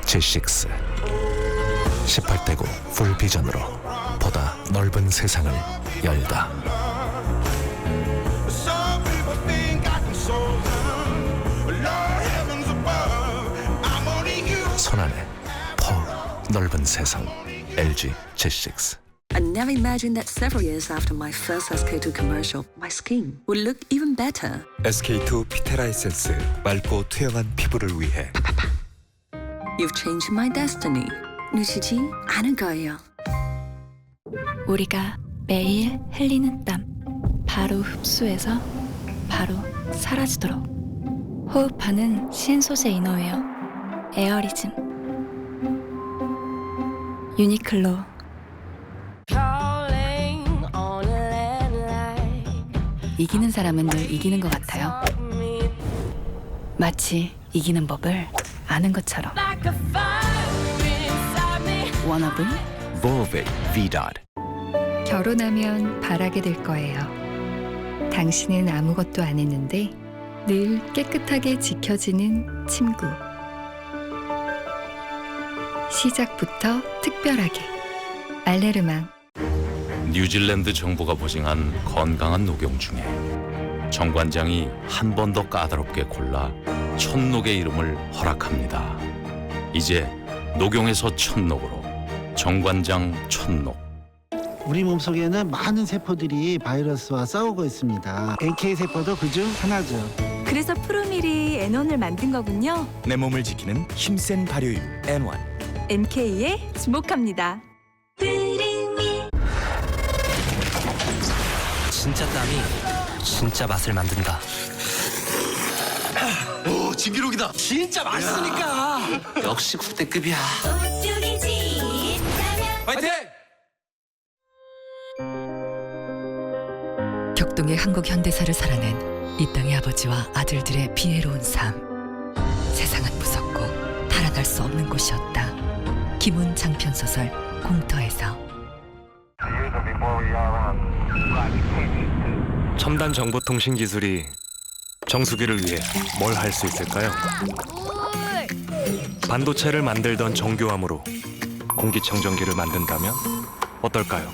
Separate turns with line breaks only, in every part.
G6 18대국 풀비전으로 보다 넓은 세상을 열다.
Some people think I can solve them, but Lord heavens above, I'm only human.
손안에 더 넓은 세상 LG G6.
I never imagined that several years after my first SK2 commercial, my skin would look even better.
SK2 피테라 에센스 맑고 투영한 피부를 위해
You've changed my destiny. 놓치지 않을 거예요.
우리가 매일 흘리는 땀 바로 흡수해서 바로 사라지도록 호흡하는 신소재 이너웨어 에어리즘. 유니클로. 이기는 사람은 늘 이기는 것 같아요. 마치 이기는 법을 아는 것처럼. 워너블.
Volvic V-Dot.
결혼하면 바라게 될 거예요. 당신은 아무것도 안 했는데 늘 깨끗하게 지켜지는 침구. 시작부터 특별하게. 알레르망.
뉴질랜드 정부가 보증한 건강한 녹용 중에 정관장이 한 번 더 까다롭게 골라 천녹의 이름을 허락합니다. 이제 녹용에서 천녹으로 정관장 천녹.
우리 몸속에는 많은 세포들이 바이러스와 싸우고 있습니다. NK 세포도 그중 하나죠.
그래서 프로밀이 N1을 만든 거군요.
내 몸을 지키는 힘센 발효유 N1.
NK에 주목합니다.
진짜 땀이 진짜 맛을 만든다.
오, 진기록이다. 진짜 맛있으니까.
역시 국대급이야.
화이팅!
격동의 한국 현대사를 살아낸 이 땅의 아버지와 아들들의 비애로운 삶. 세상은 무섭고 달아날 수 없는 곳이었다. 김훈 장편 소설 공터에서.
첨단 정보통신 기술이 정수기를 위해 뭘 할 수 있을까요? 반도체를 만들던 정교함으로 공기청정기를 만든다면 어떨까요?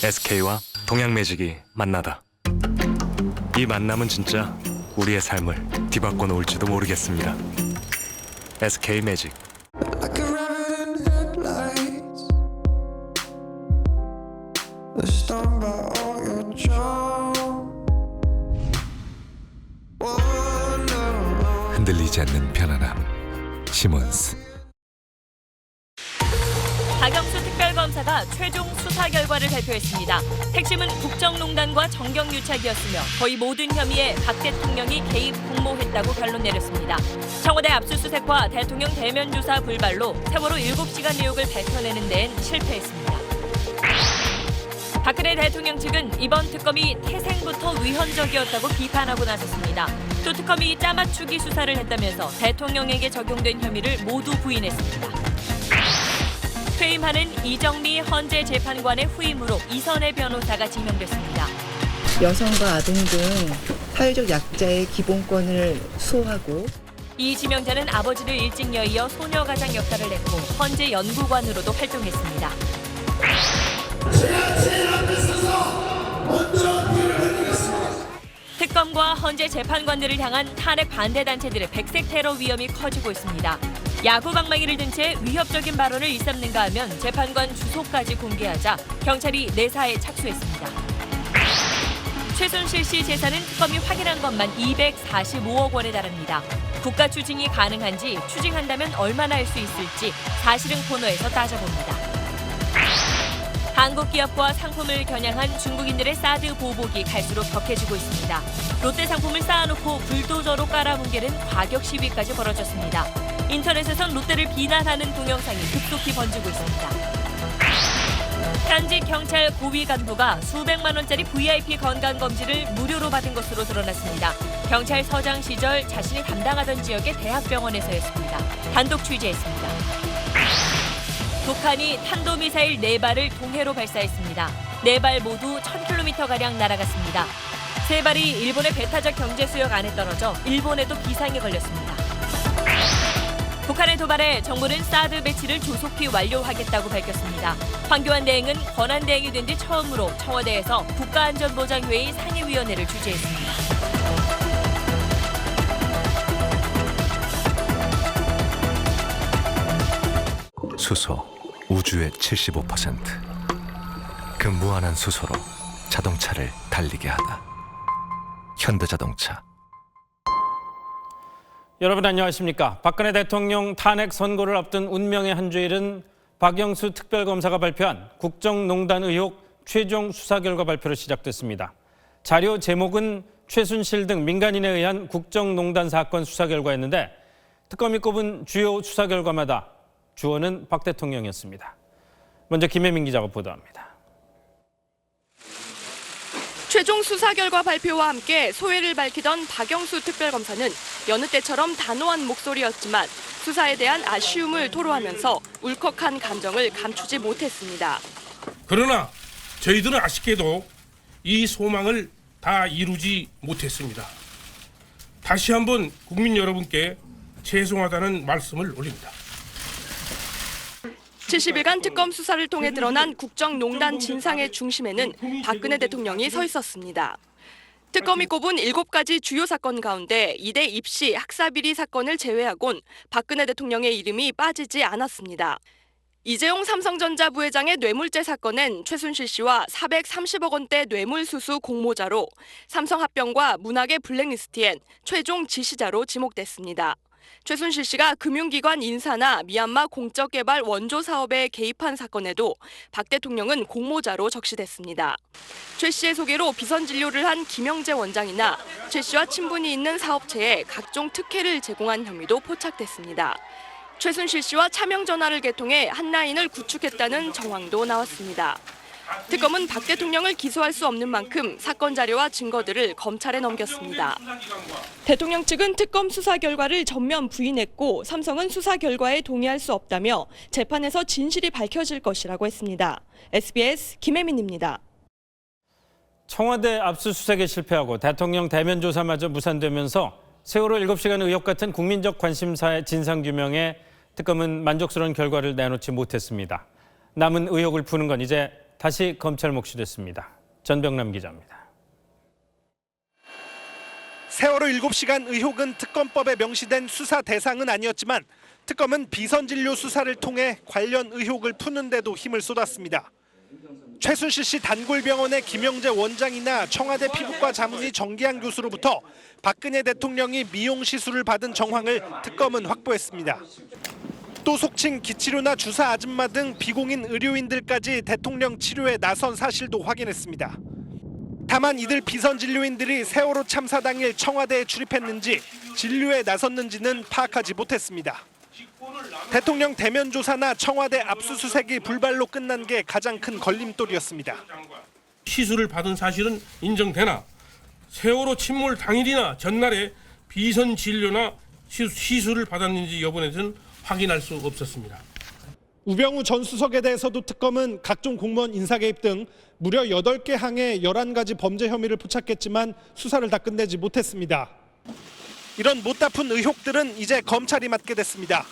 SK와 동양매직이 만나다. 이 만남은 진짜 우리의 삶을 뒤바꿔 놓을지도 모르겠습니다. SK매직.
흔들리지 않는 편안함 시몬스.
박영수 특별검사가 최종 수사 결과를 발표했습니다. 핵심은 국정농단과 정경유착이었으며 거의 모든 혐의에 박 대통령이 개입 공모했다고 결론 내렸습니다. 청와대 압수수색과 대통령 대면 조사 불발로 세월호 7시간 내역을 밝혀내는 데엔 실패했습니다. 박근혜 대통령 측은 이번 특검이 태생부터 위헌적이었다고 비판하고 나섰습니다. 또 특검이 짜맞추기 수사를 했다면서 대통령에게 적용된 혐의를 모두 부인했습니다. 퇴임하는 이정미 헌재 재판관의 후임으로 이선혜 변호사가 지명됐습니다.
여성과 아동 등 사회적 약자의 기본권을 수호하고
이 지명자는 아버지를 일찍 여의어 소녀가장 역할을 했고 헌재 연구관으로도 활동했습니다. 특검과 헌재 재판관들을 향한 탄핵 반대 단체들의 백색 테러 위험이 커지고 있습니다. 야구 방망이를 든 채 위협적인 발언을 일삼는가 하면 재판관 주소까지 공개하자 경찰이 내사에 착수했습니다. 최순실 씨 재산은 특검이 확인한 것만 245억 원에 달합니다. 국가 추징이 가능한지, 추징한다면 얼마나 할 수 있을지 사실은 코너에서 따져봅니다. 한국 기업과 상품을 겨냥한 중국인들의 사드 보복이 갈수록 격해지고 있습니다. 롯데 상품을 쌓아놓고 불도저로 깔아뭉개는 과격 시위까지 벌어졌습니다. 인터넷에선 롯데를 비난하는 동영상이 급속히 번지고 있습니다. 현직 경찰 고위 간부가 수백만 원짜리 VIP 건강검진을 무료로 받은 것으로 드러났습니다. 경찰서장 시절 자신이 담당하던 지역의 대학병원에서였습니다. 단독 취재했습니다. 북한이 탄도미사일 4발을 동해로 발사했습니다. 4발 모두 1000km가량 날아갔습니다. 세 발이 일본의 배타적 경제 수역 안에 떨어져 일본에도 비상이 걸렸습니다. 북한의 도발에 정부는 사드 배치를 조속히 완료하겠다고 밝혔습니다. 황교안 대행은 권한 대행이 된 뒤 처음으로 청와대에서 국가안전보장회의 상임위원회를 주재했습니다.
수소, 우주의 75%. 그 무한한 수소로 자동차를 달리게 하다. 현대자동차.
여러분 안녕하십니까? 박근혜 대통령 탄핵 선고를 앞둔 운명의 한 주일은 박영수 특별검사가 발표한 국정농단 의혹 최종 수사 결과 발표로 시작됐습니다. 자료 제목은 최순실 등 민간인에 의한 국정농단 사건 수사 결과였는데 특검이 꼽은 주요 수사 결과마다 주어는 박 대통령이었습니다. 먼저 김혜민 기자가 보도합니다.
최종 수사 결과 발표와 함께 소회를 밝히던 박영수 특별검사는 여느 때처럼 단호한 목소리였지만 수사에 대한 아쉬움을 토로하면서 울컥한 감정을 감추지 못했습니다.
그러나 저희들은 아쉽게도 이 소망을 다 이루지 못했습니다. 다시 한번 국민 여러분께 죄송하다는 말씀을 올립니다.
70일간 특검 수사를 통해 드러난 국정농단 진상의 중심에는 박근혜 대통령이 서 있었습니다. 특검이 꼽은 7가지 주요 사건 가운데 이대 입시 학사비리 사건을 제외하곤 박근혜 대통령의 이름이 빠지지 않았습니다. 이재용 삼성전자 부회장의 뇌물죄 사건엔 최순실 씨와 430억 원대 뇌물수수 공모자로 삼성합병과 문학의 블랙리스트엔 최종 지시자로 지목됐습니다. 최순실 씨가 금융기관 인사나 미얀마 공적개발 원조 사업에 개입한 사건에도 박 대통령은 공모자로 적시됐습니다. 최 씨의 소개로 비선 진료를 한 김영재 원장이나 최 씨와 친분이 있는 사업체에 각종 특혜를 제공한 혐의도 포착됐습니다. 최순실 씨와 차명 전화를 개통해 한 라인을 구축했다는 정황도 나왔습니다. 특검은 박 대통령을 기소할 수 없는 만큼 사건 자료와 증거들을 검찰에 넘겼습니다. 대통령 측은 특검 수사 결과를 전면 부인했고 삼성은 수사 결과에 동의할 수 없다며 재판에서 진실이 밝혀질 것이라고 했습니다. SBS 김혜민입니다.
청와대 압수수색에 실패하고 대통령 대면 조사마저 무산되면서 세월호 7시간 의혹 같은 국민적 관심사의 진상규명에 특검은 만족스러운 결과를 내놓지 못했습니다. 남은 의혹을 푸는 건 이제 다시 검찰 몫이 됐습니다. 전병남 기자입니다.
세월호 7시간 의혹은 특검법에 명시된 수사 대상은 아니었지만 특검은 비선진료 수사를 통해 관련 의혹을 푸는 데도 힘을 쏟았습니다. 최순실 씨 단골병원의 김영재 원장이나 청와대 피부과 자문의 정기양 교수로부터 박근혜 대통령이 미용 시술을 받은 정황을 특검은 확보했습니다. 또 속칭 기치료나 주사 아줌마 등 비공인 의료인들까지 대통령 치료에 나선 사실도 확인했습니다. 다만 이들 비선 진료인들이 세월호 참사 당일 청와대에 출입했는지 진료에 나섰는지는 파악하지 못했습니다. 대통령 대면 조사나 청와대 압수수색이 불발로 끝난 게 가장 큰 걸림돌이었습니다.
시술을 받은 사실은 인정되나 세월호 침몰 당일이나 전날에 비선 진료나 시술을 받았는지 여부에 대해서는 확인할 수 없었습니다.
우병우 전 수석에 대해서도 특검은 각종 공무원 인사 개입 등 무려 8개 항의 11가지 범죄 혐의를 포착했지만 수사를 다 끝내지 못했습니다. 이런 못 다 푼 의혹들은 이제 검찰이 맡게 됐습니다.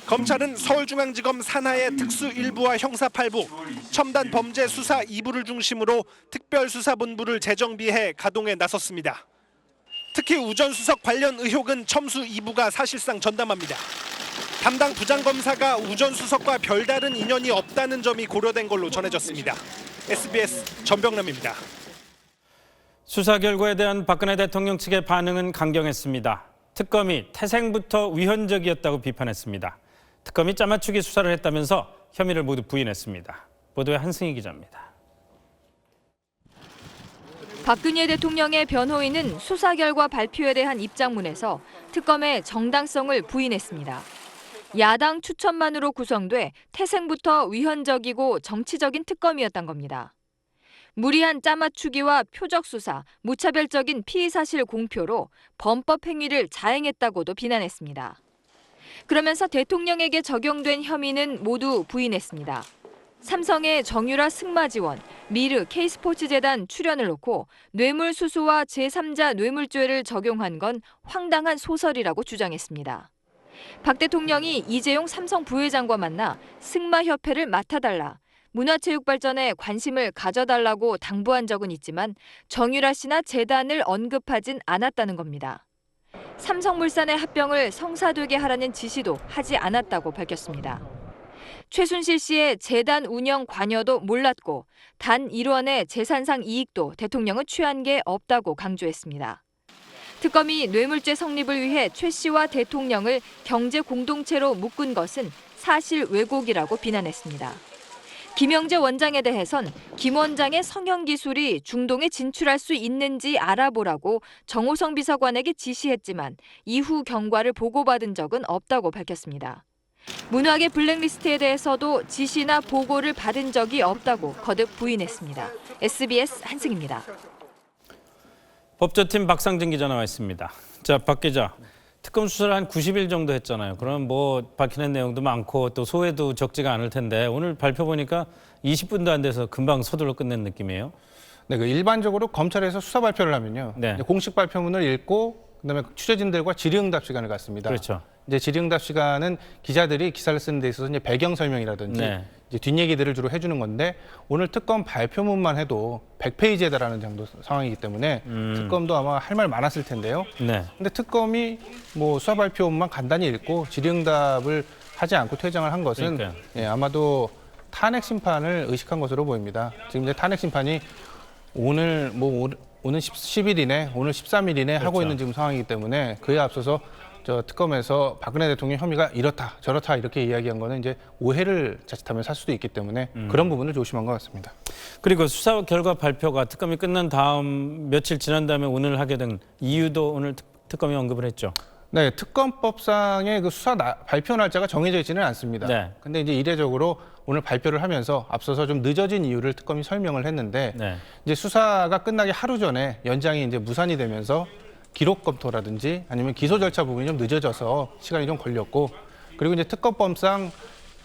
검찰은 서울중앙지검 산하의 특수 1부와 형사 8부, 첨단 범죄 수사 2부를 중심으로 특별수사본부를 재정비해 가동에 나섰습니다. 특히 우 전 수석 관련 의혹은 첨수 2부가 사실상 전담합니다. 담당 부장검사가 우 전 수석과 별다른 인연이 없다는 점이 고려된 걸로 전해졌습니다. SBS 전병남입니다.
수사 결과에 대한 박근혜 대통령 측의 반응은 강경했습니다. 특검이 태생부터 위헌적이었다고 비판했습니다. 특검이 짜맞추기 수사를 했다면서 혐의를 모두 부인했습니다. 보도에 한승희 기자입니다.
박근혜 대통령의 변호인은 수사 결과 발표에 대한 입장문에서 특검의 정당성을 부인했습니다. 야당 추천만으로 구성돼 태생부터 위헌적이고 정치적인 특검이었던 겁니다. 무리한 짜맞추기와 표적 수사, 무차별적인 피의 사실 공표로 범법 행위를 자행했다고도 비난했습니다. 그러면서 대통령에게 적용된 혐의는 모두 부인했습니다. 삼성의 정유라 승마 지원,
미르 K스포츠재단 출연을 놓고 뇌물수수와 제3자 뇌물죄를 적용한 건 황당한 소설이라고 주장했습니다. 박 대통령이 이재용 삼성 부회장과 만나 승마협회를 맡아달라, 문화체육발전에 관심을 가져달라고 당부한 적은 있지만 정유라 씨나 재단을 언급하진 않았다는 겁니다. 삼성물산의 합병을 성사되게 하라는 지시도 하지 않았다고 밝혔습니다. 최순실 씨의 재단 운영 관여도 몰랐고 단 1원의 재산상 이익도 대통령은 취한 게 없다고 강조했습니다. 특검이 뇌물죄 성립을 위해 최 씨와 대통령을 경제 공동체로 묶은 것은 사실 왜곡이라고 비난했습니다. 김영재 원장에 대해선 김 원장의 성형 기술이 중동에 진출할 수 있는지 알아보라고 정호성 비서관에게 지시했지만 이후 경과를 보고받은 적은 없다고 밝혔습니다. 문학의 블랙리스트에 대해서도 지시나 보고를 받은 적이 없다고 거듭 부인했습니다. SBS 한승입니다.
법조팀 박상진 기자 나와 있습니다. 자, 박 기자. 특검 수사를 한 90일 정도 했잖아요. 그럼 뭐 밝히는 내용도 많고 또 소회도 적지가 않을 텐데 오늘 발표 보니까 20분도 안 돼서 금방 서둘러 끝낸 느낌이에요.
네, 그 일반적으로 검찰에서 수사 발표를 하면요.
네.
공식 발표문을 읽고 그다음에 취재진들과 질의응답 시간을 갖습니다.
그렇죠.
이제 질의응답 시간은 기자들이 기사를 쓰는 데 있어서 이제 배경 설명이라든지
네.
이제 뒷얘기들을 주로 해주는 건데 오늘 특검 발표문만 해도 100페이지에 달하는 정도 상황이기 때문에 특검도 아마 할 말 많았을 텐데요.
네.
근데 특검이 뭐 수사 발표문만 간단히 읽고 질의응답을 하지 않고 퇴장을 한 것은 예, 아마도 탄핵 심판을 의식한 것으로 보입니다. 지금 이제 탄핵 심판이 오늘 10일이네, 오늘 13일이네
그렇죠.
하고 있는 지금 상황이기 때문에 그에 앞서서 저 특검에서 박근혜 대통령 혐의가 이렇다 저렇다 이렇게 이야기한 거는 이제 오해를 자칫하면 살 수도 있기 때문에 그런 부분을 조심한 것 같습니다.
그리고 수사 결과 발표가 특검이 끝난 다음 며칠 지난 다음에 오늘 하게 된 이유도 오늘 특검이 언급을 했죠.
네, 특검법상의 그 수사 발표 날짜가 정해져 있지는 않습니다.
네.
근데 이제 이례적으로 오늘 발표를 하면서 앞서서 좀 늦어진 이유를 특검이 설명을 했는데
네.
이제 수사가 끝나기 하루 전에 연장이 이제 무산이 되면서 기록 검토라든지 아니면 기소 절차 부분이 좀 늦어져서 시간이 좀 걸렸고 그리고 이제 특검법상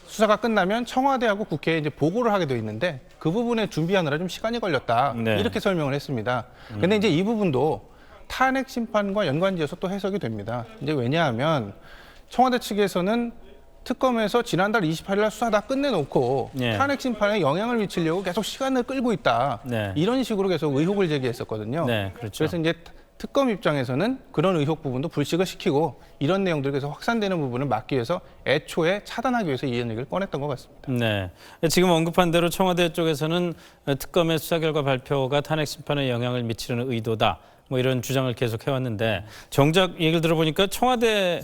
수사가 끝나면 청와대하고 국회에 이제 보고를 하게 돼 있는데 그 부분에 준비하느라 좀 시간이 걸렸다.
네.
이렇게 설명을 했습니다. 근데 이제 이 부분도 탄핵 심판과 연관지어서 또 해석이 됩니다. 이제 왜냐하면 청와대 측에서는 특검에서 지난달 28일 날 수사 다 끝내놓고
네.
탄핵 심판에 영향을 미치려고 계속 시간을 끌고 있다.
네.
이런 식으로 계속 의혹을 제기했었거든요.
네, 그렇죠.
그래서 이제 특검 입장에서는 그런 의혹 부분도 불식을 시키고 이런 내용들이 계속 확산되는 부분을 막기 위해서 애초에 차단하기 위해서 이런 얘기를 꺼냈던 것 같습니다.
네, 지금 언급한 대로 청와대 쪽에서는 특검의 수사 결과 발표가 탄핵 심판에 영향을 미치려는 의도다. 뭐 이런 주장을 계속 해왔는데 정작 얘기를 들어보니까 청와대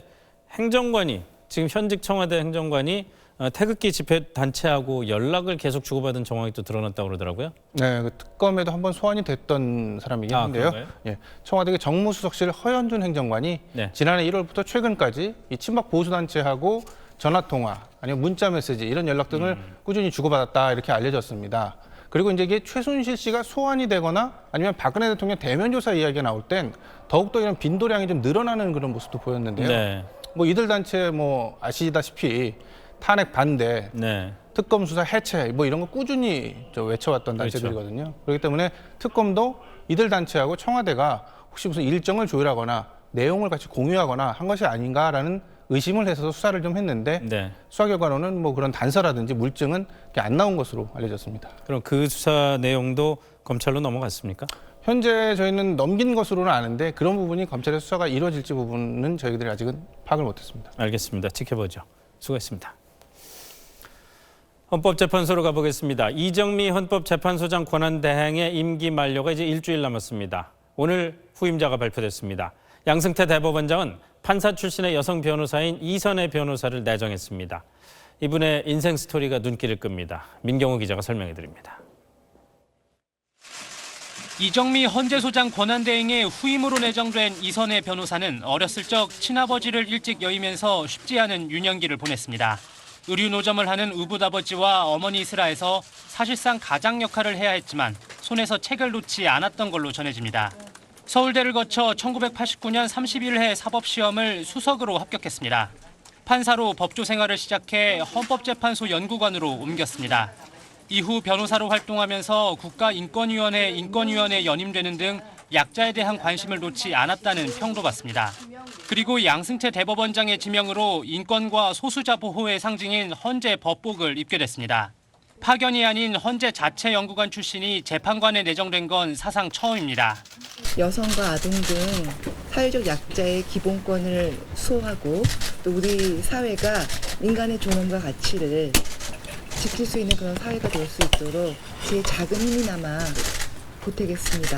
행정관이 지금 현직 청와대 행정관이 태극기 집회 단체하고 연락을 계속 주고받은 정황이 또 드러났다고 그러더라고요.
네, 그 특검에도 한번 소환이 됐던 사람이긴 한데요. 예, 청와대 정무수석실 허현준 행정관이
네.
지난해 1월부터 최근까지 이 친박 보수단체하고 전화통화 아니면 문자메시지 이런 연락 등을 꾸준히 주고받았다 이렇게 알려졌습니다. 그리고 이제 이게 최순실 씨가 소환이 되거나 아니면 박근혜 대통령 대면 조사 이야기가 나올 땐 더욱더 이런 빈도량이 좀 늘어나는 그런 모습도 보였는데요.
네.
뭐 이들 단체 뭐 아시다시피 탄핵 반대,
네.
특검 수사 해체 뭐 이런 거 꾸준히 외쳐왔던 단체들이거든요. 그렇죠. 그렇기 때문에 특검도 이들 단체하고 청와대가 혹시 무슨 일정을 조율하거나 내용을 같이 공유하거나 한 것이 아닌가라는 의심을 해서 수사를 좀 했는데
네.
수사 결과로는 뭐 그런 단서라든지 물증은 안 나온 것으로 알려졌습니다.
그럼 그 수사 내용도 검찰로 넘어갔습니까?
현재 저희는 넘긴 것으로는 아는데 그런 부분이 검찰의 수사가 이루어질지 부분은 저희들이 아직은 파악을 못했습니다.
알겠습니다. 지켜보죠. 수고했습니다. 헌법재판소로 가보겠습니다. 이정미 헌법재판소장 권한대행의 임기 만료가 이제 일주일 남았습니다. 오늘 후임자가 발표됐습니다. 양승태 대법원장은 판사 출신의 여성 변호사인 이선혜 변호사를 내정했습니다. 이분의 인생 스토리가 눈길을 끕니다. 민경호 기자가 설명해드립니다.
이정미 헌재소장 권한대행의 후임으로 내정된 이선혜 변호사는 어렸을 적 친아버지를 일찍 여의면서 쉽지 않은 유년기를 보냈습니다. 의류 노점을 하는 우붓아버지와 어머니 슬하에서 사실상 가장 역할을 해야 했지만 손에서 책을 놓지 않았던 걸로 전해집니다. 서울대를 거쳐 1989년 31회 사법시험을 수석으로 합격했습니다. 판사로 법조 생활을 시작해 헌법재판소 연구관으로 옮겼습니다. 이후 변호사로 활동하면서 국가인권위원회 인권위원회에 연임되는 등 약자에 대한 관심을 놓지 않았다는 평도 받습니다. 그리고 양승태 대법원장의 지명으로 인권과 소수자 보호의 상징인 헌재 법복을 입게 됐습니다. 파견이 아닌 헌재 자체 연구관 출신이 재판관에 내정된 건 사상 처음입니다.
여성과 아동 등 사회적 약자의 기본권을 수호하고 또 우리 사회가 인간의 존엄과 가치를 지킬 수 있는 그런 사회가 될 수 있도록 제 작은 힘이나마 보태겠습니다.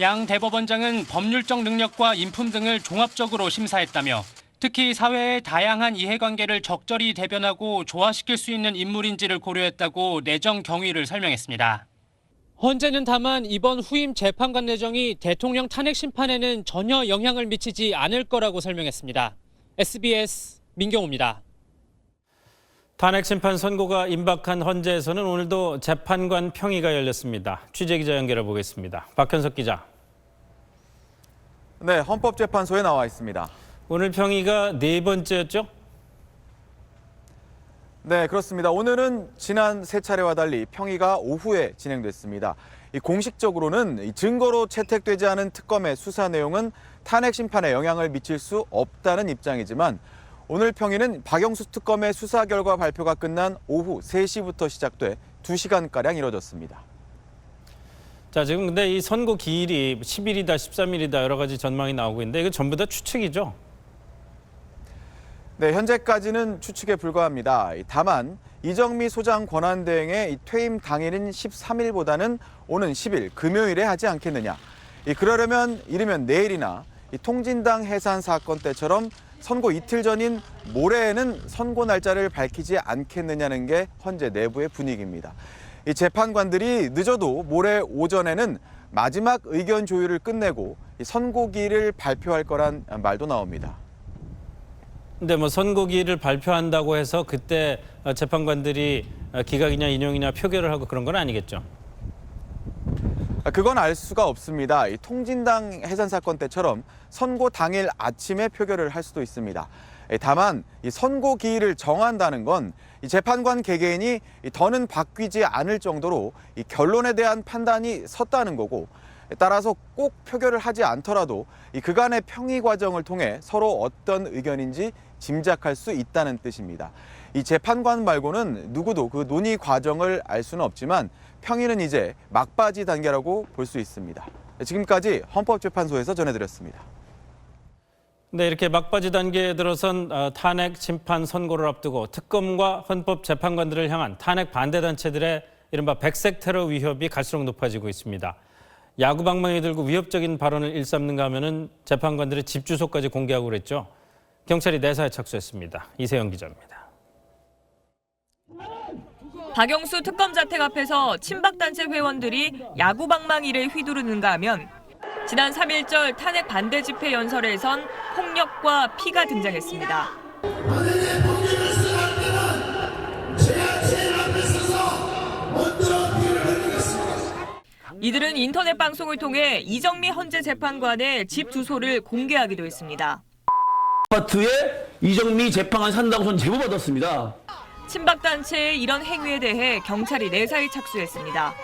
양 대법원장은 법률적 능력과 인품 등을 종합적으로 심사했다며 특히 사회의 다양한 이해관계를 적절히 대변하고 조화시킬 수 있는 인물인지를 고려했다고 내정 경위를 설명했습니다. 헌재는 다만 이번 후임 재판관 내정이 대통령 탄핵 심판에는 전혀 영향을 미치지 않을 거라고 설명했습니다. SBS 민경호입니다.
탄핵 심판 선고가 임박한 헌재에서는 오늘도 재판관 평의가 열렸습니다. 취재기자 연결해 보겠습니다. 박현석 기자.
네, 헌법재판소에 나와 있습니다.
오늘 평의가 네 번째였죠?
네, 그렇습니다. 오늘은 지난 세 차례와 달리 평의가 오후에 진행됐습니다. 공식적으로는 증거로 채택되지 않은 특검의 수사 내용은 탄핵 심판에 영향을 미칠 수 없다는 입장이지만 오늘 평의는 박영수 특검의 수사 결과 발표가 끝난 오후 3시부터 시작돼 2시간가량 이뤄졌습니다.
자, 지금 근데 이 선고 기일이 10일이다, 13일이다 여러 가지 전망이 나오고 있는데 이거 전부 다 추측이죠?
네, 현재까지는 추측에 불과합니다. 다만 이정미 소장 권한대행의 퇴임 당일인 13일보다는 오는 10일 금요일에 하지 않겠느냐. 그러려면 이르면 내일이나 통진당 해산 사건 때처럼 선고 이틀 전인 모레에는 선고 날짜를 밝히지 않겠느냐는 게 헌재 내부의 분위기입니다. 이 재판관들이 늦어도 모레 오전에는 마지막 의견 조율을 끝내고 선고기일을 발표할 거란 말도 나옵니다.
근데 뭐 선고기일을 발표한다고 해서 그때 재판관들이 기각이냐 인용이냐 표결을 하고 그런 건 아니겠죠?
그건 알 수가 없습니다. 이 통진당 해산 사건 때처럼 선고 당일 아침에 표결을 할 수도 있습니다. 다만 이 선고 기일을 정한다는 건 이 재판관 개개인이 더는 바뀌지 않을 정도로 이 결론에 대한 판단이 섰다는 거고, 따라서 꼭 표결을 하지 않더라도 이 그간의 평의 과정을 통해 서로 어떤 의견인지 짐작할 수 있다는 뜻입니다. 이 재판관 말고는 누구도 그 논의 과정을 알 수는 없지만 평의는 이제 막바지 단계라고 볼 수 있습니다. 지금까지 헌법재판소에서 전해드렸습니다.
네, 이렇게 막바지 단계에 들어선 탄핵 심판 선고를 앞두고 특검과 헌법재판관들을 향한 탄핵 반대 단체들의 이른바 백색 테러 위협이 갈수록 높아지고 있습니다. 야구 방망이 들고 위협적인 발언을 일삼는가 하면은 재판관들의 집 주소까지 공개하고 그랬죠. 경찰이 내사에 착수했습니다. 이세영 기자입니다.
박영수 특검 자택 앞에서 친박단체 회원들이 야구 방망이를 휘두르는가 하면 지난 3.1절 탄핵 반대 집회 연설에선 폭력과 피가 등장했습니다. 이들은 인터넷 방송을 통해 이정미 헌재 재판관의 집 주소를 공개하기도 했습니다.
아파트에 이정미 재판관 산다고 전 제보 받았습니다.
친박단체의 이런 행위에 대해 경찰이 내사에 착수했습니다.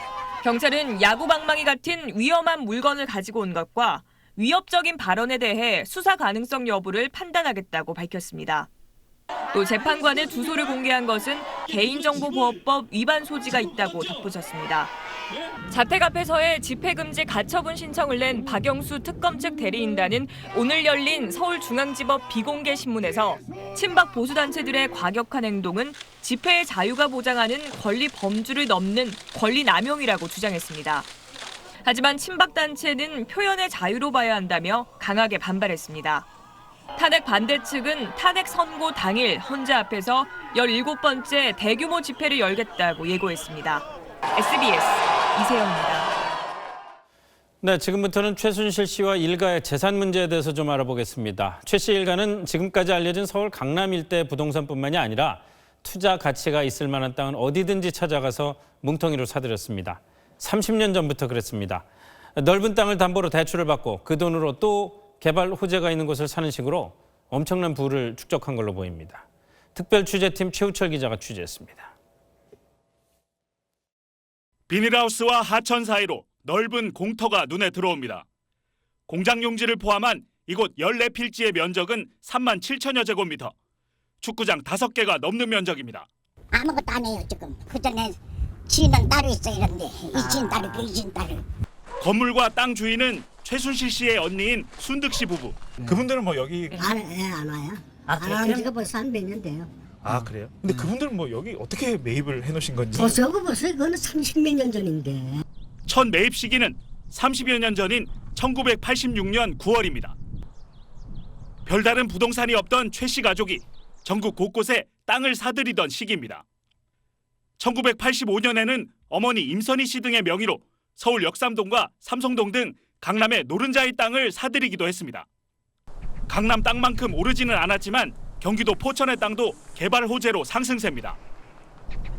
경찰은 야구 방망이 같은 위험한 물건을 가지고 온 것과 위협적인 발언에 대해 수사 가능성 여부를 판단하겠다고 밝혔습니다. 또 재판관의 주소를 공개한 것은 개인정보보호법 위반 소지가 있다고 덧붙였습니다. 자택 앞에서의 집회금지 가처분 신청을 낸 박영수 특검 측 대리인단은 오늘 열린 서울중앙지법 비공개 신문에서 친박 보수단체들의 과격한 행동은 집회의 자유가 보장하는 권리 범주를 넘는 권리 남용이라고 주장했습니다. 하지만 친박단체는 표현의 자유로 봐야 한다며 강하게 반발했습니다. 탄핵 반대 측은 탄핵 선고 당일 헌재 앞에서 17번째 대규모 집회를 열겠다고 예고했습니다. SBS 이세영입니다.
네, 지금부터는 최순실 씨와 일가의 재산 문제에 대해서 좀 알아보겠습니다. 최 씨 일가는 지금까지 알려진 서울 강남 일대 부동산뿐만이 아니라 투자 가치가 있을 만한 땅은 어디든지 찾아가서 뭉텅이로 사들였습니다. 30년 전부터 그랬습니다. 넓은 땅을 담보로 대출을 받고 그 돈으로 또 개발 호재가 있는 곳을 사는 식으로 엄청난 부를 축적한 걸로 보입니다. 특별 취재팀 최우철 기자가 취재했습니다.
비닐하우스와 하천 사이로 넓은 공터가 눈에 들어옵니다. 공장 용지를 포함한 이곳 14필지의 면적은 3만 7천여 제곱미터. 축구장 5개가 넘는 면적입니다.
아무것도 안 해요 지금. 그전에 지는 따로 있어 이런데 이 지는 따로 이 지는 따로.
건물과 땅 주인은 최순실 씨의 언니인 순득 씨 부부.
그분들은 뭐 여기
안 와요. 안 하는 지가 벌써 한 몇 년 돼요.
아 그래요? 근데 그분들은 뭐 여기 어떻게 매입을 해놓으신 건지.
벌써 그거는 30몇 년 전인데.
첫 매입 시기는 30여 년 전인 1986년 9월입니다. 별다른 부동산이 없던 최 씨 가족이 전국 곳곳에 땅을 사들이던 시기입니다. 1985년에는 어머니 임선희 씨 등의 명의로 서울 역삼동과 삼성동 등 강남의 노른자의 땅을 사들이기도 했습니다. 강남 땅만큼 오르지는 않았지만 경기도 포천의 땅도 개발 호재로 상승세입니다.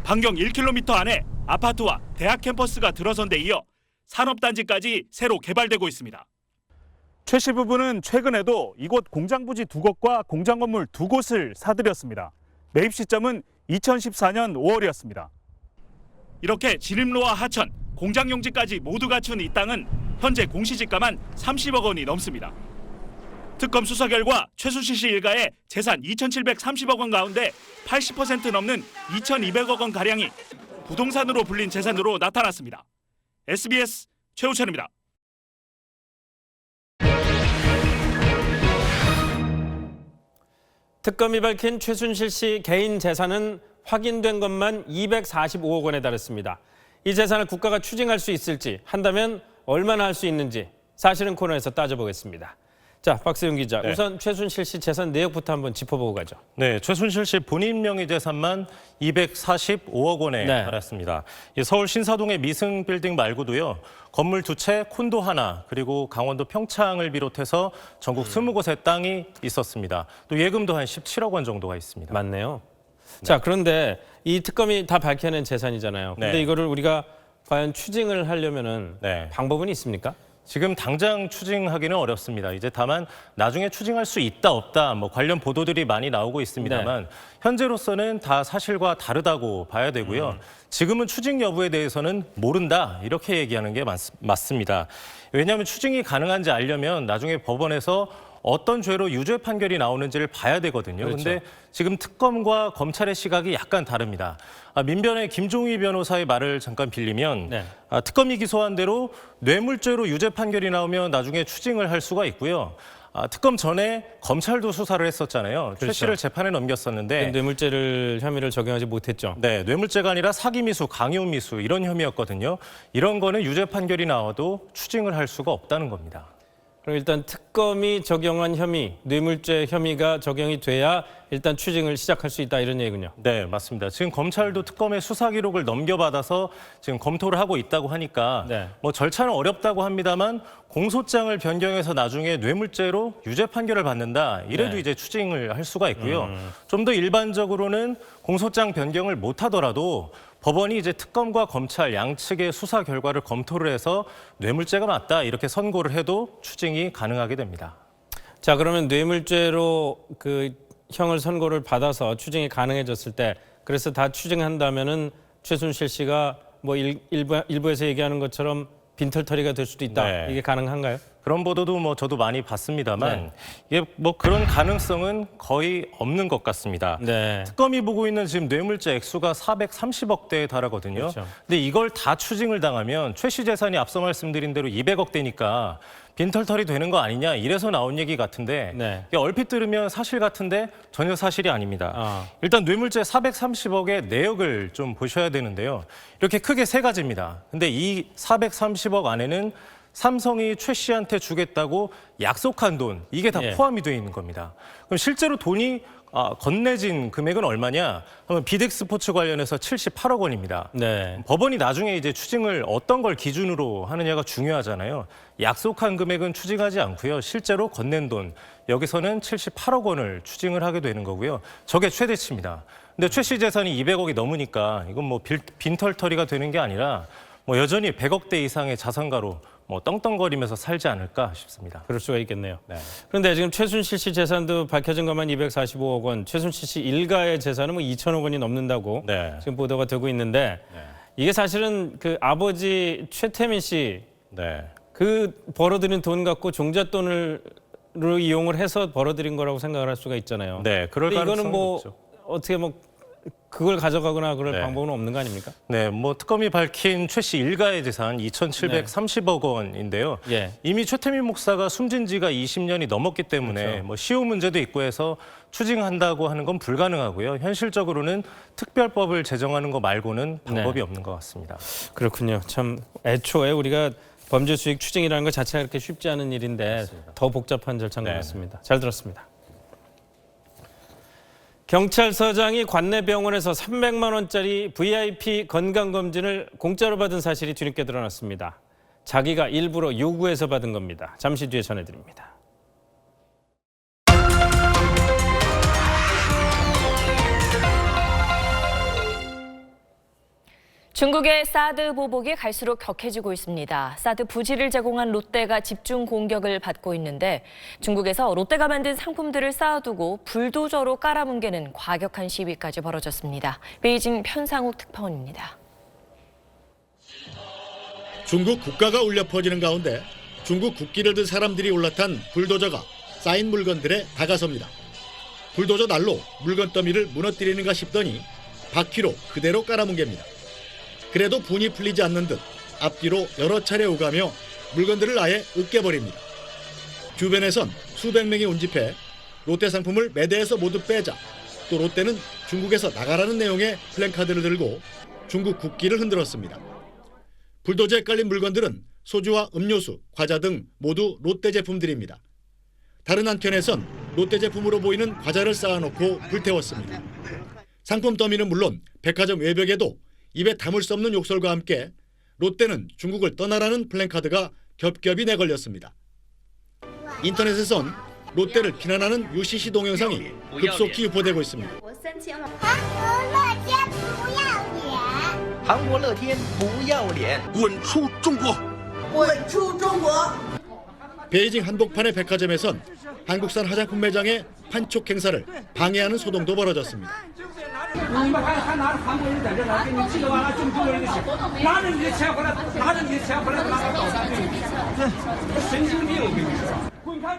반경 1km 안에 아파트와 대학 캠퍼스가 들어선 데 이어 산업단지까지 새로 개발되고 있습니다. 최 씨 부부는 최근에도 이곳 공장 부지 2곳과 공장 건물 2곳을 사들였습니다. 매입 시점은 2014년 5월이었습니다. 이렇게 진입로와 하천, 공장 용지까지 모두 갖춘 이 땅은 현재 공시지가만 30억 원이 넘습니다. 특검 수사 결과 최순실 씨 일가의 재산 2,730억 원 가운데 80% 넘는 2,200억 원 가량이 부동산으로 불린 재산으로 나타났습니다. SBS 최우천입니다.
특검이 밝힌 최순실 씨 개인 재산은 확인된 것만 245억 원에 달했습니다. 이 재산을 국가가 추징할 수 있을지, 한다면 얼마나 할 수 있는지 사실은 코너에서 따져보겠습니다. 자, 박세윤 기자,
네.
우선 최순실 씨 재산 내역부터 한번 짚어보고 가죠.
네, 최순실 씨 본인 명의 재산만 245억 원에 달했습니다. 서울 신사동의 미승 빌딩 말고도요, 건물 2채, 콘도 하나, 그리고 강원도 평창을 비롯해서 전국 20곳의 땅이 있었습니다. 또 예금도 한 17억 원 정도가 있습니다.
맞네요. 자, 그런데 이 특검이 다 밝혀낸 재산이잖아요. 근데
네.
이거를 우리가 과연 추징을 하려면은 방법은 있습니까?
지금 당장 추징하기는 어렵습니다. 이제 다만 나중에 추징할 수 있다 없다 뭐 관련 보도들이 많이 나오고 있습니다만 현재로서는 다 사실과 다르다고 봐야 되고요. 지금은 추징 여부에 대해서는 모른다 이렇게 얘기하는 게 맞습니다. 왜냐하면 추징이 가능한지 알려면 나중에 법원에서 어떤 죄로 유죄 판결이 나오는지를 봐야 되거든요. 그런데 지금 특검과 검찰의 시각이 약간 다릅니다. 민변의 김종희 변호사의 말을 잠깐 빌리면 특검이 기소한 대로 뇌물죄로 유죄 판결이 나오면 나중에 추징을 할 수가 있고요. 특검 전에 검찰도 수사를 했었잖아요. 최 씨를 재판에 넘겼었는데
뇌물죄를 혐의를 적용하지 못했죠.
네, 뇌물죄가 아니라 사기미수, 강요미수 이런 혐의였거든요. 이런 거는 유죄 판결이 나와도 추징을 할 수가 없다는 겁니다.
그럼 일단 특검이 적용한 혐의, 뇌물죄 혐의가 적용이 돼야 일단 추징을 시작할 수 있다 이런 얘기군요.
네, 맞습니다. 지금 검찰도 특검의 수사 기록을 넘겨받아서 지금 검토를 하고 있다고 하니까 뭐 절차는 어렵다고 합니다만 공소장을 변경해서 나중에 뇌물죄로 유죄 판결을 받는다. 이래도 이제 추징을 할 수가 있고요. 좀 더 일반적으로는 공소장 변경을 못 하더라도 법원이 이제 특검과 검찰 양측의 수사 결과를 검토를 해서 뇌물죄가 맞다 이렇게 선고를 해도 추징이 가능하게 됩니다.
자, 그러면 뇌물죄로 그 형을 선고를 받아서 추징이 가능해졌을 때 그래서 다 추징한다면은 최순실 씨가 뭐 일부에서 얘기하는 것처럼 빈털터리가 될 수도 있다. 이게 가능한가요?
그런 보도도 뭐 저도 많이 봤습니다만 이게 뭐 그런 가능성은 거의 없는 것 같습니다. 특검이 보고 있는 지금 뇌물죄 액수가 430억대에 달하거든요. 근데 이걸 다 추징을 당하면 최 씨 재산이 앞서 말씀드린 대로 200억대니까 빈털터리 되는 거 아니냐 이래서 나온 얘기 같은데 이게 얼핏 들으면 사실 같은데 전혀 사실이 아닙니다. 일단 뇌물죄 430억의 내역을 좀 보셔야 되는데요. 이렇게 크게 세 가지입니다. 근데 이 430억 안에는 삼성이 최 씨한테 주겠다고 약속한 돈, 이게 다 포함이 되어 있는 겁니다. 그럼 실제로 돈이 건네진 금액은 얼마냐? 하면 비덱스포츠 관련해서 78억 원입니다. 법원이 나중에 이제 추징을 어떤 걸 기준으로 하느냐가 중요하잖아요. 약속한 금액은 추징하지 않고요. 실제로 건넨 돈, 여기서는 78억 원을 추징을 하게 되는 거고요. 저게 최대치입니다. 근데 최 씨 재산이 200억이 넘으니까 이건 뭐 빈털터리가 되는 게 아니라 뭐 여전히 100억대 이상의 자산가로 뭐 떵떵거리면서 살지 않을까 싶습니다.
그럴 수가 있겠네요. 그런데 지금 최순실 씨 재산도 밝혀진 것만 245억 원, 최순실 씨 일가의 재산은 뭐 2천억 원이 넘는다고 지금 보도가 되고 있는데 이게 사실은 그 아버지 최태민 씨
네.
그 벌어들인 돈 갖고 종잣돈을 이용을 해서 벌어들인 거라고 생각을 할 수가 있잖아요.
네, 그럴
근데 이거는
가능성이
뭐
높죠.
어떻게 뭐 그걸 가져가거나 그럴
네.
방법은 없는 거 아닙니까?
네, 뭐 특검이 밝힌 최 씨 일가의 재산 2,730억 원인데요.
예.
이미 최태민 목사가 숨진 지가 20년이 넘었기 때문에
그렇죠.
뭐 시효 문제도 있고 해서 추징한다고 하는 건 불가능하고요. 현실적으로는 특별법을 제정하는 거 말고는 방법이 없는 것 같습니다.
그렇군요. 참 애초에 우리가 범죄 수익 추징이라는 것 자체가 그렇게 쉽지 않은 일인데
맞습니다.
더 복잡한 절차인 것 같습니다. 잘 들었습니다. 경찰서장이 관내병원에서 300만 원짜리 VIP 건강검진을 공짜로 받은 사실이 뒤늦게 드러났습니다. 자기가 일부러 요구해서 받은 겁니다. 잠시 뒤에 전해드립니다.
중국의 사드 보복이 갈수록 격해지고 있습니다. 사드 부지를 제공한 롯데가 집중 공격을 받고 있는데 중국에서 롯데가 만든 상품들을 쌓아두고 불도저로 깔아뭉개는 과격한 시위까지 벌어졌습니다. 베이징 편상욱 특파원입니다.
중국 국가가 울려 퍼지는 가운데 중국 국기를 든 사람들이 올라탄 불도저가 쌓인 물건들에 다가섭니다. 불도저 날로 물건 더미를 무너뜨리는가 싶더니 바퀴로 그대로 깔아뭉갭니다. 그래도 분이 풀리지 않는 듯 앞뒤로 여러 차례 오가며 물건들을 아예 으깨버립니다. 주변에선 수백 명이 운집해 롯데 상품을 매대에서 모두 빼자, 또 롯데는 중국에서 나가라는 내용의 플랜카드를 들고 중국 국기를 흔들었습니다. 불도저에 깔린 물건들은 소주와 음료수, 과자 등 모두 롯데 제품들입니다. 다른 한켠에선 롯데 제품으로 보이는 과자를 쌓아놓고 불태웠습니다. 상품 더미는 물론 백화점 외벽에도 입에 담을 수 없는 욕설과 함께 롯데는 중국을 떠나라는 플랜카드가 겹겹이 내걸렸습니다. 인터넷에선 롯데를 비난하는 UCC 동영상이 급속히 유포되고 있습니다. 베이징 한복판의 백화점에선 한국산 화장품 매장의 판촉 행사를 방해하는 소동도 벌어졌습니다.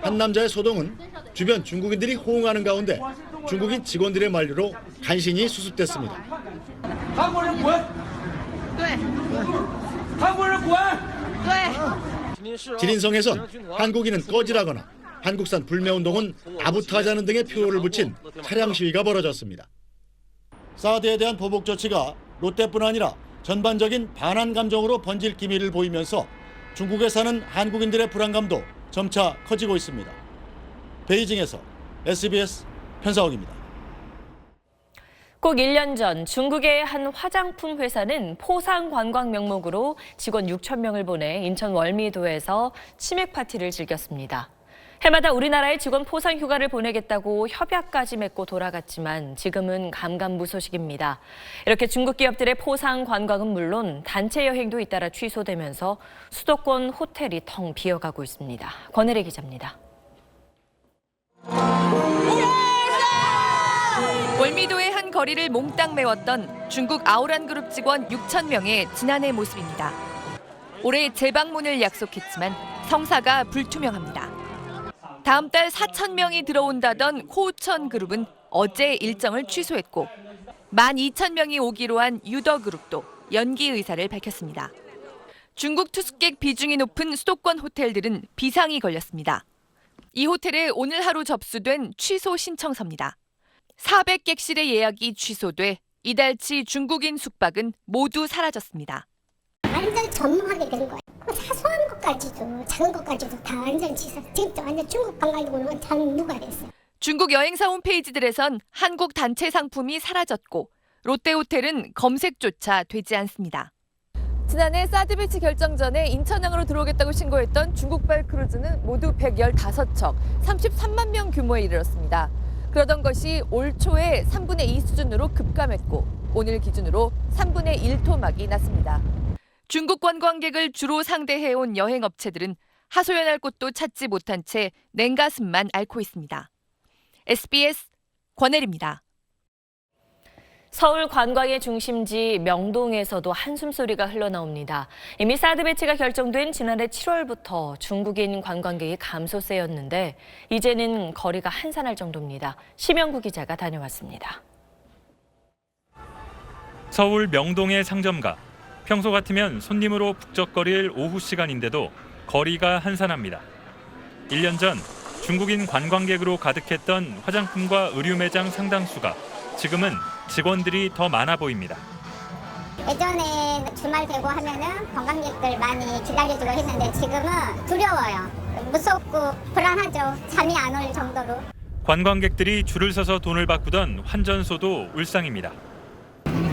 한 남자의 소동은 주변 중국인들이 호응하는 가운데 중국인 직원들의 만류로 간신히 수습됐습니다. 지린성에선 한국인은 꺼지라거나 한국산 불매운동은 아부트하자는 등의 표어를 붙인 차량 시위가 벌어졌습니다. 사드에 대한 보복 조치가 롯데뿐 아니라 전반적인 반한 감정으로 번질 기미를 보이면서 중국에 사는 한국인들의 불안감도 점차 커지고 있습니다. 베이징에서 SBS 편사옥입니다.
꼭 1년 전 중국의 한 화장품 회사는 포상 관광 명목으로 직원 6천 명을 보내 인천 월미도에서 치맥 파티를 즐겼습니다. 해마다 우리나라에 직원 포상 휴가를 보내겠다고 협약까지 맺고 돌아갔지만 지금은 감감무소식입니다. 이렇게 중국 기업들의 포상 관광은 물론 단체 여행도 잇따라 취소되면서 수도권 호텔이 텅 비어가고 있습니다. 권혜래 기자입니다.
월미도의 한 거리를 몽땅 메웠던 중국 아오란 그룹 직원 6천 명의 지난해 모습입니다. 올해 재방문을 약속했지만 성사가 불투명합니다. 다음 달 4천 명이 들어온다던 코우천 그룹은 어제 일정을 취소했고 12,000명이 오기로 한 유더 그룹도 연기 의사를 밝혔습니다. 중국 투숙객 비중이 높은 수도권 호텔들은 비상이 걸렸습니다. 이 호텔에 오늘 하루 접수된 취소 신청서입니다. 400객실의 예약이 취소돼 이달치 중국인 숙박은 모두 사라졌습니다.
완전 전무하게 된 거예요. 사소한 것까지도 작은 것까지도 다 완전 취소. 지금 완전 중국 관광객으로 참 누가됐어요.
중국 여행사 홈페이지들에선 한국 단체 상품이 사라졌고 롯데호텔은 검색조차 되지 않습니다. 지난해 사드 배치 결정 전에 인천항으로 들어오겠다고 신고했던 중국발 크루즈는 모두 115척, 33만 명 규모에 이르렀습니다. 그러던 것이 올 초에 3분의 2 수준으로 급감했고 오늘 기준으로 3분의 1 토막이 났습니다. 중국 관광객을 주로 상대해온 여행업체들은 하소연할 곳도 찾지 못한 채 냉가슴만 앓고 있습니다. SBS 권혜리입니다.
서울 관광의 중심지 명동에서도 한숨소리가 흘러나옵니다. 이미 사드 배치가 결정된 지난해 7월부터 중국인 관광객이 감소세였는데 이제는 거리가 한산할 정도입니다. 심영구 기자가 다녀왔습니다.
서울 명동의 상점가. 평소 같으면 손님으로 북적거릴 오후 시간인데도 거리가 한산합니다. 1년 전 중국인 관광객으로 가득했던 화장품과 의류 매장 상당수가 지금은 직원들이 더 많아 보입니다.
예전에 주말 되고 하면은 관광객들 많이 기다려주고 했는데 지금은 두려워요. 무섭고 불안하죠. 잠이 안 올 정도로.
관광객들이 줄을 서서 돈을 바꾸던 환전소도 울상입니다.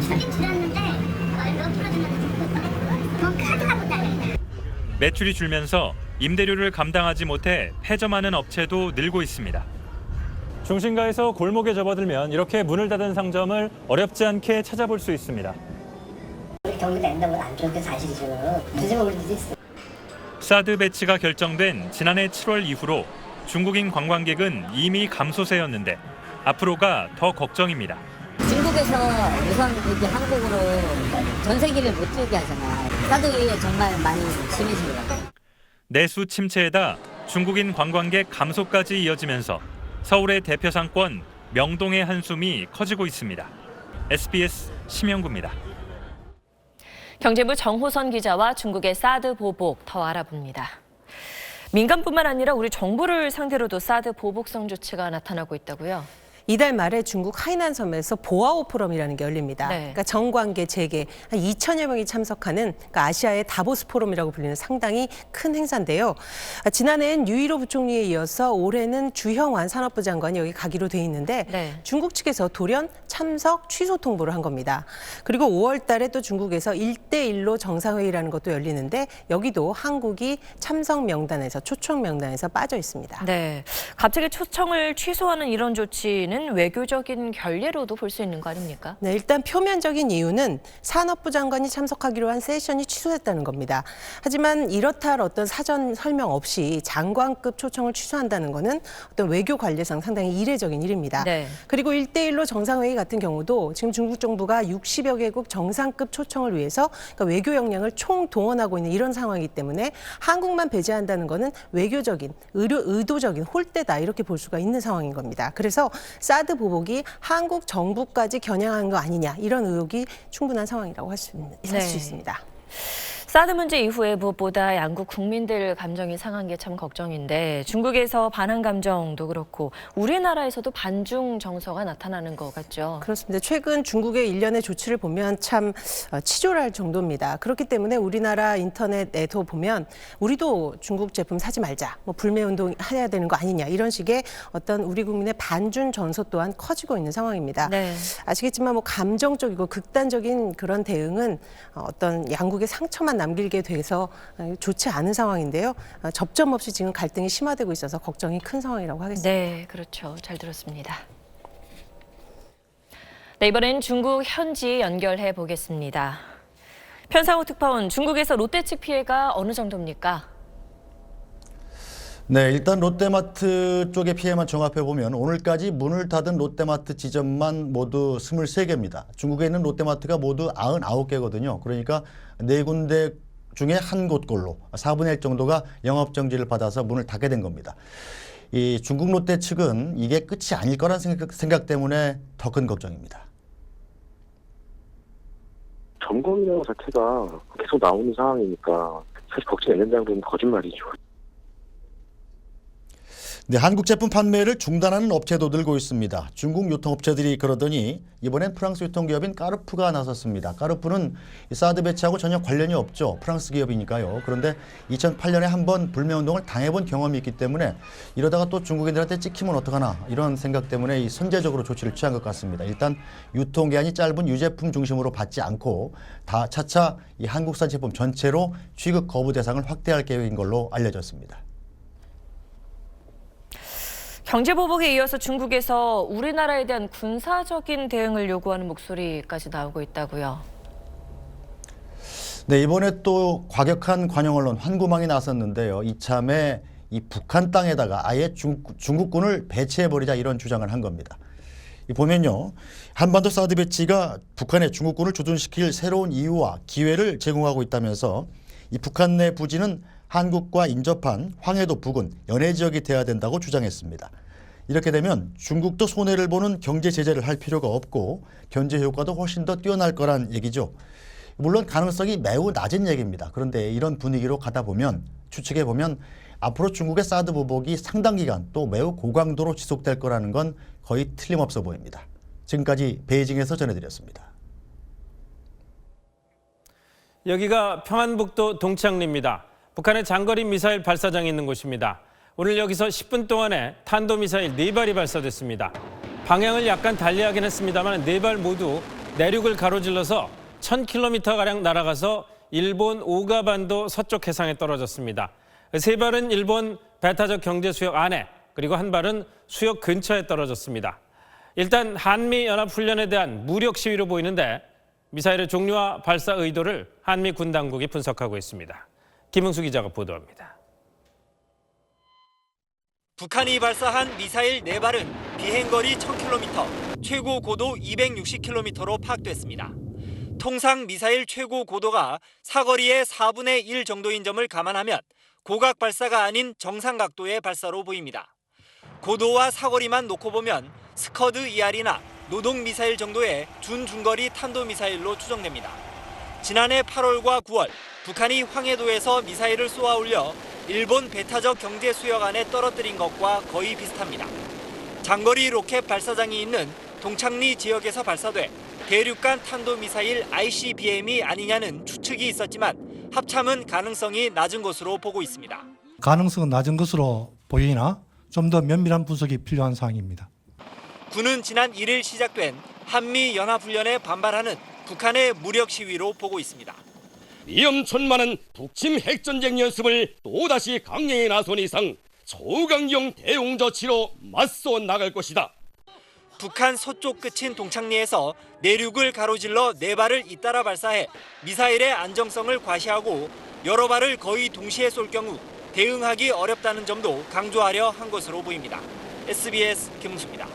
줄이 줄었는데 얼마 풀어주면 뭐 카드가 붙다네.
매출이 줄면서 임대료를 감당하지 못해 폐점하는 업체도 늘고 있습니다. 중심가에서 골목에 접어들면 이렇게 문을 닫은 상점을 어렵지 않게 찾아볼 수 있습니다.
경기도 엔더보다 안 좋은 게 사실이죠. 뒤집어 버릴 수도 있어.
사드 배치가 결정된 지난해 7월 이후로 중국인 관광객은 이미 감소세였는데 앞으로가 더 걱정입니다.
중국에서 우선 이렇게 한국으로 전세기를 못 들게 하잖아. 사드 정말 많이 심해집니다.
내수 침체에다 중국인 관광객 감소까지 이어지면서 서울의 대표 상권 명동의 한숨이 커지고 있습니다. SBS 심영구입니다.
경제부 정호선 기자와 중국의 사드 보복 더 알아봅니다. 민간뿐만 아니라 우리 정부를 상대로도 사드 보복성 조치가 나타나고 있다고요?
이달 말에 중국 하이난 섬에서 보아오 포럼이라는 게 열립니다.
네.
그러니까 정관계, 재계 한 2천여 명이 참석하는 그러니까 아시아의 다보스 포럼이라고 불리는 상당히 큰 행사인데요. 지난해엔 유이로 부총리에 이어서 올해는 주형완 산업부 장관이 여기 가기로 돼 있는데
네.
중국 측에서 돌연 참석 취소 통보를 한 겁니다. 그리고 5월 달에 또 중국에서 1대1로 정상회의라는 것도 열리는데 여기도 한국이 참석 명단에서 초청 명단에서 빠져 있습니다.
네, 갑자기 초청을 취소하는 이런 조치는 외교적인 결례로도 볼 수 있는 거 아닙니까?
네, 일단 표면적인 이유는 산업부 장관이 참석하기로 한 세션이 취소됐다는 겁니다. 하지만 이렇다 할 어떤 사전 설명 없이 장관급 초청을 취소한다는 것은 어떤 외교 관례상 상당히 이례적인 일입니다.
네.
그리고 1대1로 정상회의 같은 경우도 지금 중국 정부가 60여 개국 정상급 초청을 위해서 그러니까 외교 역량을 총동원하고 있는 이런 상황이기 때문에 한국만 배제한다는 것은 외교적인, 의도적인 홀대다 이렇게 볼 수가 있는 상황인 겁니다. 그래서 사드 보복이 한국 정부까지 겨냥한 거 아니냐 이런 의혹이 충분한 상황이라고 할 수 있습니다.
사드 문제 이후에 무엇보다 양국 국민들 감정이 상한 게 참 걱정인데 중국에서 반한 감정도 그렇고 우리나라에서도 반중 정서가 나타나는 것 같죠.
그렇습니다. 최근 중국의 일련의 조치를 보면 참 치졸할 정도입니다. 그렇기 때문에 우리나라 인터넷에도 보면 우리도 중국 제품 사지 말자, 뭐 불매운동 해야 되는 거 아니냐 이런 식의 어떤 우리 국민의 반중 정서 또한 커지고 있는 상황입니다.
네.
아시겠지만 뭐 감정적이고 극단적인 그런 대응은 어떤 양국의 상처만 남기게 돼서 좋지 않은 상황인데요. 접점 없이 지금 갈등이 심화되고 있어서 걱정이 큰 상황이라고 하겠습니다.
네, 그렇죠. 잘 들었습니다. 네, 이번엔 중국 현지 연결해 보겠습니다. 편상호 특파원, 중국에서 롯데 측 피해가 어느 정도입니까?
네, 일단 롯데마트 쪽의 피해만 종합해 보면 오늘까지 문을 닫은 롯데마트 지점만 모두 23개입니다. 중국에 있는 롯데마트가 모두 99개거든요. 그러니까 4군데 중에 한 곳꼴로 4분의 1 정도가 영업 정지를 받아서 문을 닫게 된 겁니다. 이 중국 롯데 측은 이게 끝이 아닐 거란 생각 때문에 더 큰 걱정입니다.
점검이라는 자체가 계속 나오는 상황이니까 사실 걱정이 안 된다는 건 거짓말이죠.
네, 한국 제품 판매를 중단하는 업체도 늘고 있습니다. 중국 유통업체들이 그러더니 이번엔 프랑스 유통기업인 까르푸가 나섰습니다. 까르푸는 사드 배치하고 전혀 관련이 없죠. 프랑스 기업이니까요. 그런데 2008년에 한번 불매운동을 당해본 경험이 있기 때문에 이러다가 또 중국인들한테 찍히면 어떡하나 이런 생각 때문에 이 선제적으로 조치를 취한 것 같습니다. 일단 유통기한이 짧은 유제품 중심으로 받지 않고 다 차차 이 한국산 제품 전체로 취급 거부 대상을 확대할 계획인 걸로 알려졌습니다.
경제보복에 이어서 중국에서 우리나라에 대한 군사적인 대응을 요구하는 목소리까지 나오고 있다고요.
네, 이번에 또 과격한 관영 언론 환구망이 나섰는데요. 이참에 이 북한 땅에다가 아예 중국군을 배치해버리자 이런 주장을 한 겁니다. 보면요, 한반도 사드 배치가 북한의 중국군을 주둔시킬 새로운 이유와 기회를 제공하고 있다면서 이 북한 내 부지는 한국과 인접한 황해도 부근 연해 지역이 돼야 된다고 주장했습니다. 이렇게 되면 중국도 손해를 보는 경제 제재를 할 필요가 없고 견제 효과도 훨씬 더 뛰어날 거란 얘기죠. 물론 가능성이 매우 낮은 얘기입니다. 그런데 이런 분위기로 가다 보면 추측해 보면 앞으로 중국의 사드 보복이 상당 기간 또 매우 고강도로 지속될 거라는 건 거의 틀림없어 보입니다. 지금까지 베이징에서 전해드렸습니다.
여기가 평안북도 동창리입니다. 북한의 장거리 미사일 발사장이 있는 곳입니다. 오늘 여기서 10분 동안에 탄도미사일 4발이 발사됐습니다. 방향을 약간 달리하긴 했습니다만 4발 모두 내륙을 가로질러서 1000km가량 날아가서 일본 오가반도 서쪽 해상에 떨어졌습니다. 3발은 일본 배타적 경제수역 안에, 그리고 1발은 수역 근처에 떨어졌습니다. 일단 한미연합훈련에 대한 무력 시위로 보이는데 미사일의 종류와 발사 의도를 한미 군 당국이 분석하고 있습니다. 김흥수 기자가 보도합니다.
북한이 발사한 미사일 4발은 비행거리 1000km, 최고 고도 260km로 파악됐습니다. 통상 미사일 최고 고도가 사거리의 4분의 1 정도인 점을 감안하면 고각 발사가 아닌 정상 각도의 발사로 보입니다. 고도와 사거리만 놓고 보면 스커드 ER이나 노동 미사일 정도의 준중거리 탄도미사일로 추정됩니다. 지난해 8월과 9월 북한이 황해도에서 미사일을 쏘아 올려 일본 배타적 경제 수역 안에 떨어뜨린 것과 거의 비슷합니다. 장거리 로켓 발사장이 있는 동창리 지역에서 발사돼 대륙간 탄도미사일 ICBM이 아니냐는 추측이 있었지만 합참은 가능성이 낮은 것으로 보고 있습니다.
가능성은 낮은 것으로 보이나 좀 더 면밀한 분석이 필요한 사항입니다.
군은 지난 1일 시작된 한미연합훈련에 반발하는 북한의 무력 시위로 보고 있습니다.
위험천만한 북침 핵전쟁 연습을 또다시 강행에 나선 이상 초강경 대응 조치로 맞서 나갈 것이다.
북한 서쪽 끝인 동창리에서 내륙을 가로질러 4발을 잇따라 발사해 미사일의 안정성을 과시하고 여러 발을 거의 동시에 쏠 경우 대응하기 어렵다는 점도 강조하려 한 것으로 보입니다. SBS 김웅수입니다.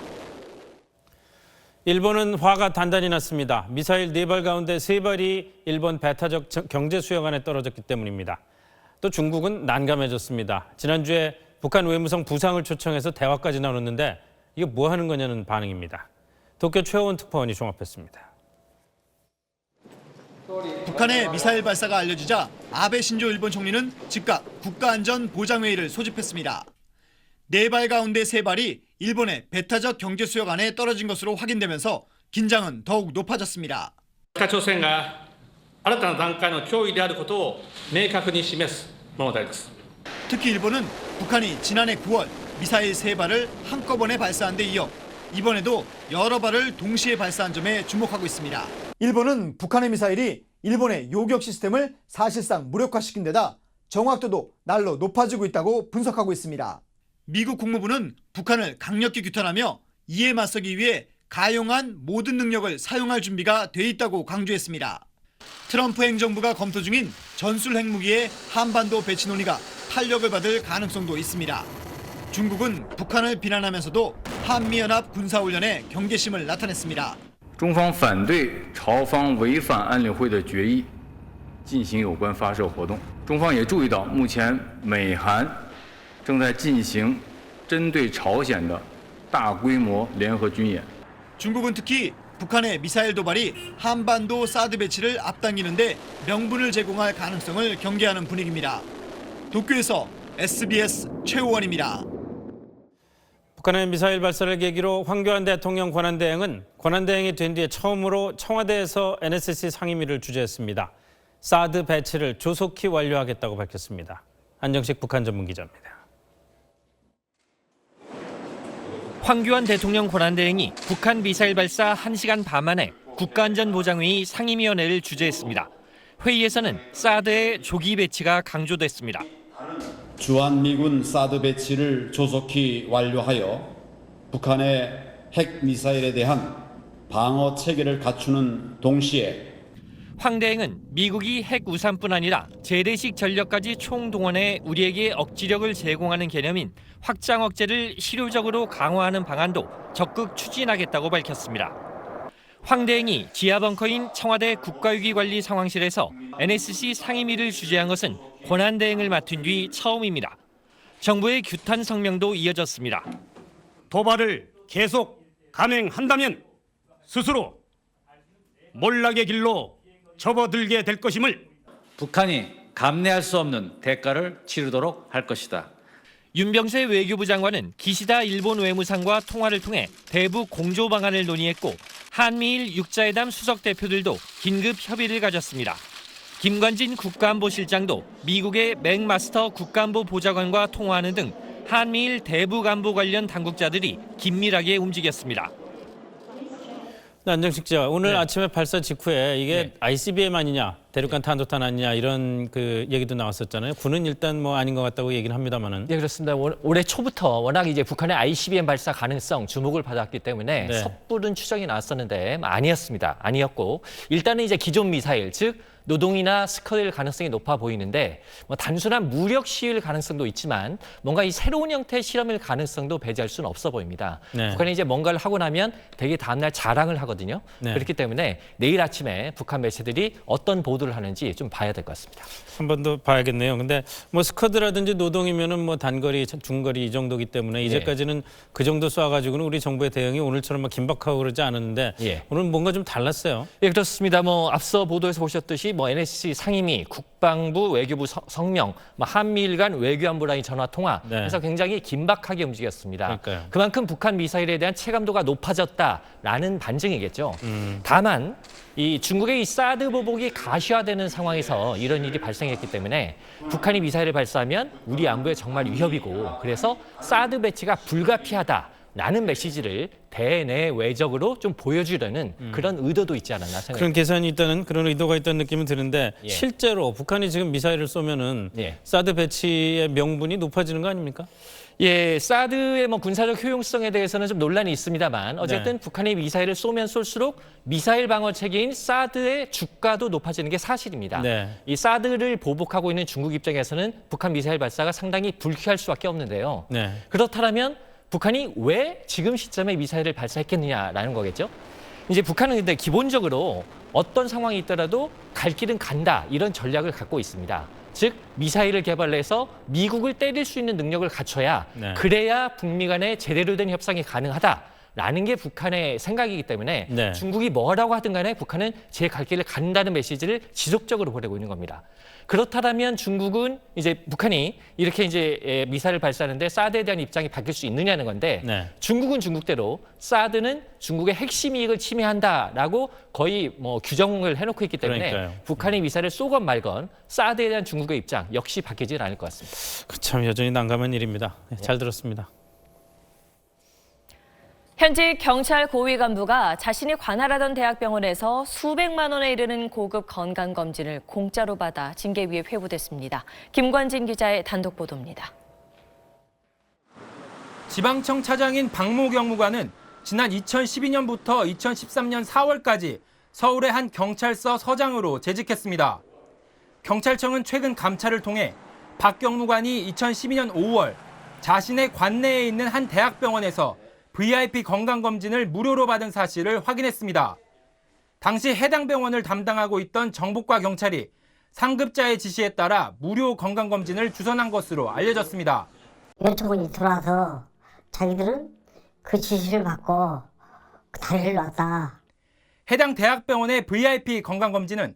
일본은 화가 단단히 났습니다. 미사일 4발 가운데 3발이 일본 배타적 경제 수역 안에 떨어졌기 때문입니다. 또 중국은 난감해졌습니다. 지난주에 북한 외무성 부상을 초청해서 대화까지 나눴는데 이게 뭐 하는 거냐는 반응입니다. 도쿄 최호원 특파원이 종합했습니다.
북한의 미사일 발사가 알려지자 아베 신조 일본 총리는 즉각 국가안전보장회의를 소집했습니다. 4발 가운데 3발이 일본의 배타적 경제 수역 안에 떨어진 것으로 확인되면서 긴장은 더욱 높아졌습니다.
北朝鮮が新たな段階の脅威であることを明確に示すものであります。
특히 일본은 북한이 지난해 9월 미사일 3발을 한꺼번에 발사한 데 이어 이번에도 여러 발을 동시에 발사한 점에 주목하고 있습니다. 일본은 북한의 미사일이 일본의 요격 시스템을 사실상 무력화시킨 데다 정확도도 날로 높아지고 있다고 분석하고 있습니다. 미국 국무부는 북한을 강력히 규탄하며 이에 맞서기 위해 가용한 모든 능력을 사용할 준비가 돼 있다고 강조했습니다. 트럼프 행정부가 검토 중인 전술 핵무기의 한반도 배치 논의가 탄력을 받을 가능성도 있습니다. 중국은 북한을 비난하면서도 한미연합 군사훈련에 경계심을 나타냈습니다.
中方反对朝方违反安理会的决议进行有关发射活动。中方也注意到，目前美韩正在进行针对朝鲜的大规模联合军演。
중국은 특히 북한의 미사일 도발이 한반도 사드 배치를 앞당기는데 명분을 제공할 가능성을 경계하는 분위기입니다. 도쿄에서 SBS 최호원입니다.
북한의 미사일 발사를 계기로 황교안 대통령 권한대행은 권한대행이 된 뒤에 처음으로 청와대에서 NSC 상임위를 주재했습니다. 사드 배치를 조속히 완료하겠다고 밝혔습니다. 안정식 북한 전문 기자입니다.
황교안 대통령 권한대행이 북한 미사일 발사 1시간 반 만에 국가안전보장회의 상임위원회를 주재했습니다. 회의에서는 사드의 조기 배치가 강조됐습니다.
주한미군 사드 배치를 조속히 완료하여 북한의 핵미사일에 대한 방어 체계를 갖추는 동시에
황 대행은 미국이 핵 우산뿐 아니라 재래식 전력까지 총동원해 우리에게 억지력을 제공하는 개념인 확장 억제를 실효적으로 강화하는 방안도 적극 추진하겠다고 밝혔습니다. 황 대행이 지하벙커인 청와대 국가위기관리 상황실에서 NSC 상임위를 주재한 것은 권한 대행을 맡은 뒤 처음입니다. 정부의 규탄 성명도 이어졌습니다.
도발을 계속 감행한다면 스스로 몰락의 길로 접어들게 될 것임을
북한이 감내할 수 없는 대가를 치르도록 할 것이다.
윤병세 외교부 장관은 기시다 일본 외무상과 통화를 통해 대북 공조 방안을 논의했고 한미일 육자회담 수석 대표들도 긴급 협의를 가졌습니다. 김관진 국가안보실장도 미국의 맥마스터 국가안보 보좌관과 통화하는 등 한미일 대북 안보 관련 당국자들이 긴밀하게 움직였습니다.
안정식 씨, 오늘 아침에 발사 직후에 이게 ICBM 아니냐, 대륙간 탄도탄 아니냐 이런 그 얘기도 나왔었잖아요. 군은 일단 뭐 아닌 것 같다고 얘기는 합니다만은.
네, 그렇습니다. 올해 초부터 워낙 이제 북한의 ICBM 발사 가능성 주목을 받았기 때문에 섣부른 추정이 나왔었는데 아니었습니다. 아니었고 일단은 이제 기존 미사일, 즉 노동이나 스커드일 가능성이 높아 보이는데 뭐 단순한 무력 시위일 가능성도 있지만 뭔가 이 새로운 형태의 실험일 가능성도 배제할 수는 없어 보입니다. 북한이 이제 뭔가를 하고 나면 되게 다음날 자랑을 하거든요. 그렇기 때문에 내일 아침에 북한 매체들이 어떤 보도를 하는지 좀 봐야 될 것 같습니다.
한 번 더 봐야겠네요. 근데 뭐 스커드라든지 노동이면은 뭐 단거리, 중거리 이 정도기 때문에 이제까지는 그 정도 쏴가지고는 우리 정부의 대응이 오늘처럼 막 긴박하고 그러지 않았는데 오늘 뭔가 좀 달랐어요.
예, 그렇습니다. 뭐 앞서 보도에서 보셨듯이 뭐 NSC 상임위, 국방부, 외교부 성명, 뭐 한미일 간 외교안보 라인 전화 통화 그래서 굉장히 긴박하게 움직였습니다.
그러니까요.
그만큼 북한 미사일에 대한 체감도가 높아졌다라는 반증이겠죠. 다만 이 중국의 이 사드 보복이 가시화되는 상황에서 이런 일이 발생했기 때문에 북한이 미사일을 발사하면 우리 안보에 정말 위협이고 그래서 사드 배치가 불가피하다라는 메시지를 대내외적으로 좀 보여주려는 그런 의도도 있지 않았나 생각합니다.
그런 계산이 있다는 그런 의도가 있다는 느낌은 드는데 실제로 북한이 지금 미사일을 쏘면은 사드 배치의 명분이 높아지는 거 아닙니까?
예, 사드의 뭐 군사적 효용성에 대해서는 좀 논란이 있습니다만 어쨌든 북한이 미사일을 쏘면 쏠수록 미사일 방어 체계인 사드의 주가도 높아지는 게 사실입니다. 이 사드를 보복하고 있는 중국 입장에서는 북한 미사일 발사가 상당히 불쾌할 수밖에 없는데요. 그렇다면 북한이 왜 지금 시점에 미사일을 발사했겠느냐라는 거겠죠. 이제 북한은 근데 기본적으로 어떤 상황이 있더라도 갈 길은 간다 이런 전략을 갖고 있습니다. 즉 미사일을 개발해서 미국을 때릴 수 있는 능력을 갖춰야 그래야 북미 간의 제대로 된 협상이 가능하다라는 게 북한의 생각이기 때문에 중국이 뭐라고 하든 간에 북한은 제 갈 길을 간다는 메시지를 지속적으로 보내고 있는 겁니다. 그렇다면 중국은 이제 북한이 이렇게 이제 미사일을 발사하는데 사드에 대한 입장이 바뀔 수 있느냐는 건데 중국은 중국대로 사드는 중국의 핵심 이익을 침해한다라고 거의 뭐 규정을 해놓고 있기 때문에 북한이 미사일을 쏘건 말건 사드에 대한 중국의 입장 역시 바뀌질 않을 것 같습니다.
참 여전히 난감한 일입니다. 잘 들었습니다.
현직 경찰 고위 간부가 자신이 관할하던 대학병원에서 수백만 원에 이르는 고급 건강검진을 공짜로 받아 징계위에 회부됐습니다. 김관진 기자의 단독 보도입니다.
지방청 차장인 박모 경무관은 지난 2012년부터 2013년 4월까지 서울의 한 경찰서 서장으로 재직했습니다. 경찰청은 최근 감찰을 통해 박 경무관이 2012년 5월 자신의 관내에 있는 한 대학병원에서 VIP 건강검진을 무료로 받은 사실을 확인했습니다. 당시 해당 병원을 담당하고 있던 정보과 경찰이 상급자의 지시에 따라 무료 건강검진을 주선한 것으로 알려졌습니다.
요청이 들어와서 자기들은 그 지시를 받고 다리를 놨다.
해당 대학병원의 VIP 건강검진은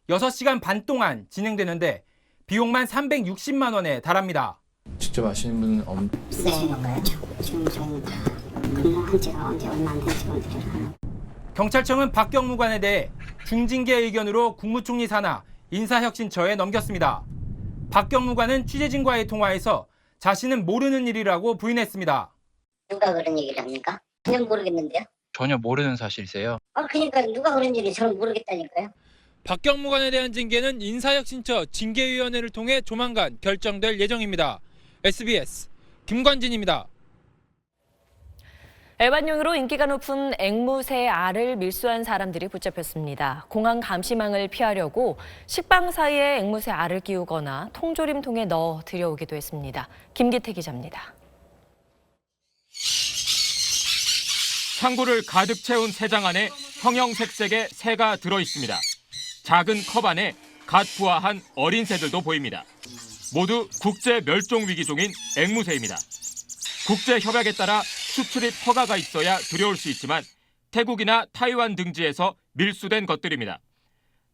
6시간 반 동안 진행되는데 비용만 360만 원에 달합니다.
직접 아시는 분은
없으신 건가요? 지금 근무한 지가 언제 얼마 안 된지 모르겠어요.
경찰청은 박 경무관에 대해 중징계 의견으로 국무총리 산하 인사혁신처에 넘겼습니다. 박 경무관은 취재진과의 통화에서 자신은 모르는 일이라고 부인했습니다.
누가 그런 얘기를 합니까? 전혀 모르겠는데요.
전혀 모르는 사실이세요?
그러니까 누가 그런 일이 저는 모르겠다니까요.
박 경무관에 대한 징계는 인사혁신처 징계위원회를 통해 조만간 결정될 예정입니다. SBS 김관진입니다.
애완용으로 인기가 높은 앵무새 알을 밀수한 사람들이 붙잡혔습니다. 공항 감시망을 피하려고 식빵 사이에 앵무새 알을 끼우거나 통조림통에 넣어 들여오기도 했습니다. 김기태 기자입니다.
창고를 가득 채운 새장 안에 형형색색의 새가 들어있습니다. 작은 컵 안에 갓 부화한 어린 새들도 보입니다. 모두 국제 멸종 위기종인 앵무새입니다. 국제 협약에 따라 수출입 허가가 있어야 들여올 수 있지만 태국이나 타이완 등지에서 밀수된 것들입니다.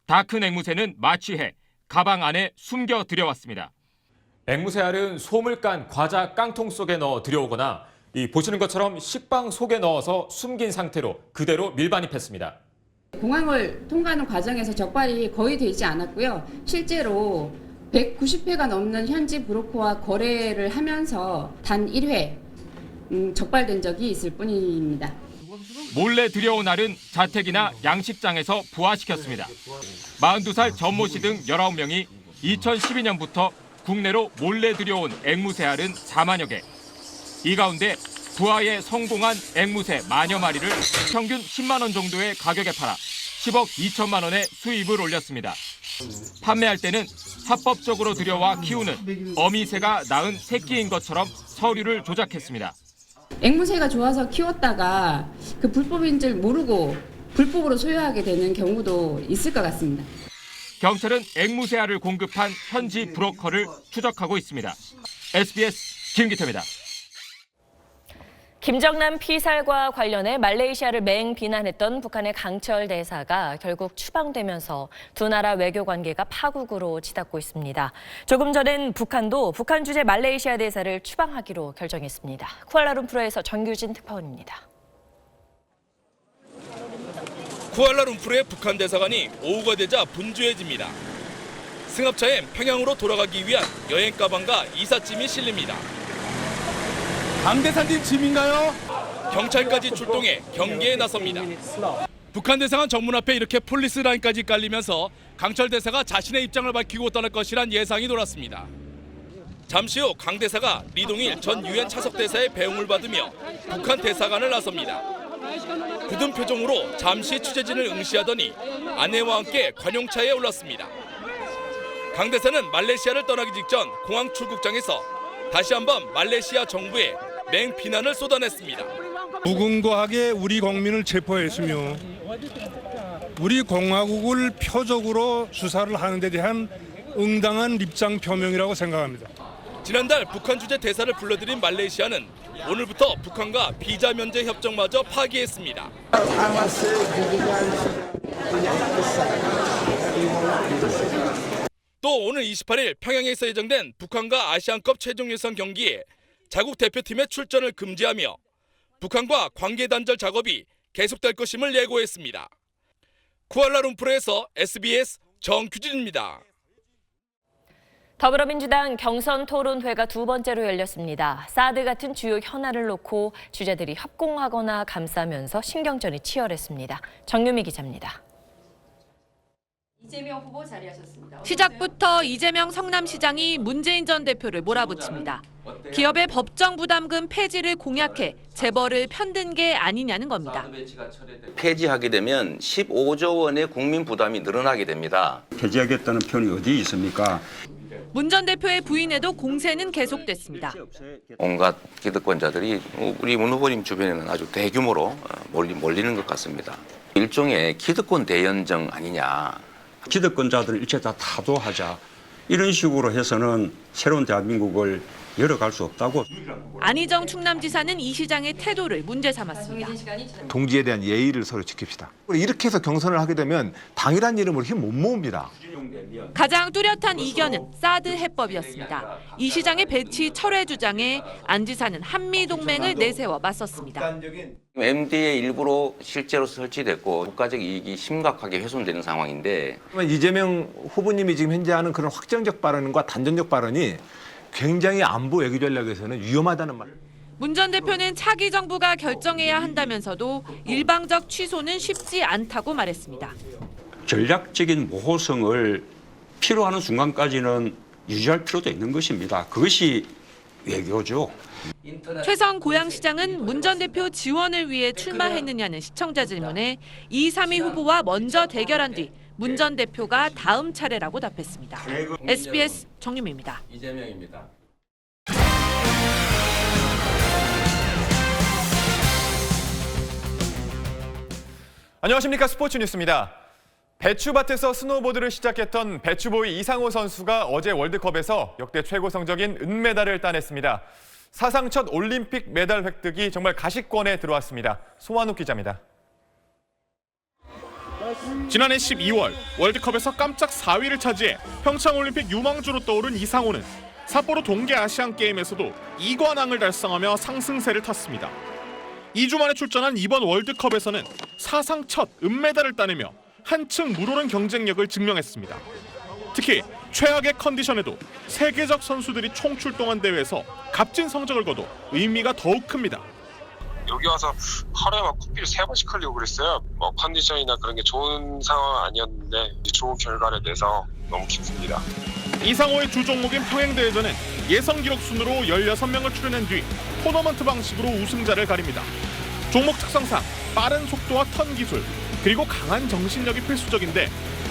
다 큰 앵무새는 마취해 가방 안에 숨겨 들여왔습니다.
앵무새 알은 솜을 깐 과자 깡통 속에 넣어 들여오거나 보시는 것처럼 식빵 속에 넣어서 숨긴 상태로 그대로 밀반입했습니다.
공항을 통과하는 과정에서 적발이 거의 되지 않았고요. 실제로 190회가 넘는 현지 브로커와 거래를 하면서 단 1회 적발된 적이 있을 뿐입니다.
몰래 들여온 알은 자택이나 양식장에서 부화시켰습니다. 42살 전모 씨 등 19명이 2012년부터 국내로 몰래 들여온 앵무새 알은 4만여 개. 이 가운데 부화에 성공한 앵무새 만여 마리를 평균 10만 원 정도의 가격에 팔아 10억 2천만 원의 수입을 올렸습니다. 판매할 때는 합법적으로 들여와 키우는 어미새가 낳은 새끼인 것처럼 서류를 조작했습니다.
앵무새가 좋아서 키웠다가 그 불법인 줄 모르고 불법으로 소유하게 되는 경우도 있을 것 같습니다.
경찰은 앵무새 알을 공급한 현지 브로커를 추적하고 있습니다. SBS 김기태입니다.
김정남 피살과 관련해 말레이시아를 맹비난했던 북한의 강철 대사가 결국 추방되면서 두 나라 외교 관계가 파국으로 치닫고 있습니다. 조금 전엔 북한도 북한 주재 말레이시아 대사를 추방하기로 결정했습니다. 쿠알라룸푸르에서 정규진 특파원입니다.
쿠알라룸푸르의 북한 대사관이 오후가 되자 분주해집니다. 승합차엔 평양으로 돌아가기 위한 여행 가방과 이삿짐이 실립니다. 강 대사님 짐인가요? 경찰까지 출동해 경계에 나섭니다. 북한 대사관 정문 앞에 이렇게 폴리스 라인까지 깔리면서 강철 대사가 자신의 입장을 밝히고 떠날 것이란 예상이 돌았습니다. 잠시 후 강 대사가 리동일 전 유엔 차석 대사의 배웅을 받으며 북한 대사관을 나섭니다. 굳은 표정으로 잠시 취재진을 응시하더니 아내와 함께 관용차에 올랐습니다. 강 대사는 말레이시아를 떠나기 직전 공항 출국장에서 다시 한번 말레이시아 정부에 맹비난을 쏟아냈습니다.
무궁무하게 우리 국민을 체포했으며 우리 공화국을 표적으로 수사를 하는 데 대한 응당한 입장 표명이라고 생각합니다.
지난달 북한 주재 대사를 불러들인 말레이시아는 오늘부터 북한과 비자 면제 협정마저 파기했습니다. 또 오늘 28일 평양에서 예정된 북한과 아시안컵 최종 예선 경기에 자국 대표팀의 출전을 금지하며 북한과 관계 단절 작업이 계속될 것임을 예고했습니다. 쿠알라룸푸르에서 SBS 정규진입니다.
더불어민주당 경선 토론회가 두 번째로 열렸습니다. 사드 같은 주요 현안을 놓고 주자들이 협공하거나 감싸면서 신경전이 치열했습니다. 정유미 기자입니다.
이재명 후보 자리하셨습니다. 시작부터 이재명 성남시장이 문재인 전 대표를 몰아붙입니다. 기업의 법정 부담금 폐지를 공약해 재벌을 편든 게 아니냐는 겁니다.
폐지하게 되면 15조 원의 국민 부담이 늘어나게 됩니다.
폐지하겠다는 표현이 어디 있습니까?
문 전 대표의 부인에도 공세는 계속됐습니다.
온갖 기득권자들이 우리 문 후보님 주변에는 아주 대규모로 몰리는 것 같습니다. 일종의 기득권 대연정 아니냐.
기득권자들을 일체 다 타도하자. 이런 식으로 해서는 새로운 대한민국을 열어갈 수 없다고.
안희정 충남지사는 이 시장의 태도를 문제 삼았습니다.
동지에 대한 예의를 서로 지킵시다. 이렇게 해서 경선을 하게 되면 당이란 이름으로 힘 못 모읍니다.
가장 뚜렷한 이견은 사드 해법이었습니다. 이 시장의 배치 철회 주장에 안 지사는 한미동맹을 내세워 맞섰습니다.
MD의 일부로 실제로 설치됐고 국가적 이익이 심각하게 훼손되는 상황인데
이재명 후보님이 지금 현재 하는 그런 확정적 발언과 단정적 발언이 굉장히 안보 외교 전략에서는 위험하다는 말.
문 전 대표는 차기 정부가 결정해야 한다면서도 일방적 취소는 쉽지 않다고 말했습니다.
전략적인 모호성을 필요하는 순간까지는 유지할 필요도 있는 것입니다. 그것이 외교죠.
최성 고양시장은 문 전 대표 지원을 위해 출마했느냐는 시청자 질문에 2, 3위 후보와 먼저 대결한 뒤 문 전 대표가 다음 차례라고 답했습니다. SBS 정유미입니다.
이재명입니다.
안녕하십니까. 스포츠 뉴스입니다. 배추밭에서 스노보드를 시작했던 배추보이 이상호 선수가 어제 월드컵에서 역대 최고 성적인 은메달을 따냈습니다. 사상 첫 올림픽 메달 획득이 정말 가시권에 들어왔습니다. 소환욱 기자입니다.
지난해 12월 월드컵에서 깜짝 4위를 차지해 평창올림픽 유망주로 떠오른 이상호는 삿포로 동계아시안게임에서도 2관왕을 달성하며 상승세를 탔습니다. 2주 만에 출전한 이번 월드컵에서는 사상 첫 은메달을 따내며 한층 물오른 경쟁력을 증명했습니다. 특히 최악의 컨디션에도 세계적 선수들이 총출동한 대회에서 값진 성적을 거둬 의미가 더욱 큽니다.
여기 와서 하루에 막 커피를 3번씩 하려고 그랬어요. 뭐 컨디션이나 그런 게 좋은 상황은 아니었는데 좋은 결과를 내서 너무 기쁩니다.
이상호의 주 종목인 평행대회전은 예선 기록 순으로 16명을 출연한 뒤 토너먼트 방식으로 우승자를 가립니다. 종목 특성상 빠른 속도와 턴 기술, 그리고 강한 정신력이 필수적인데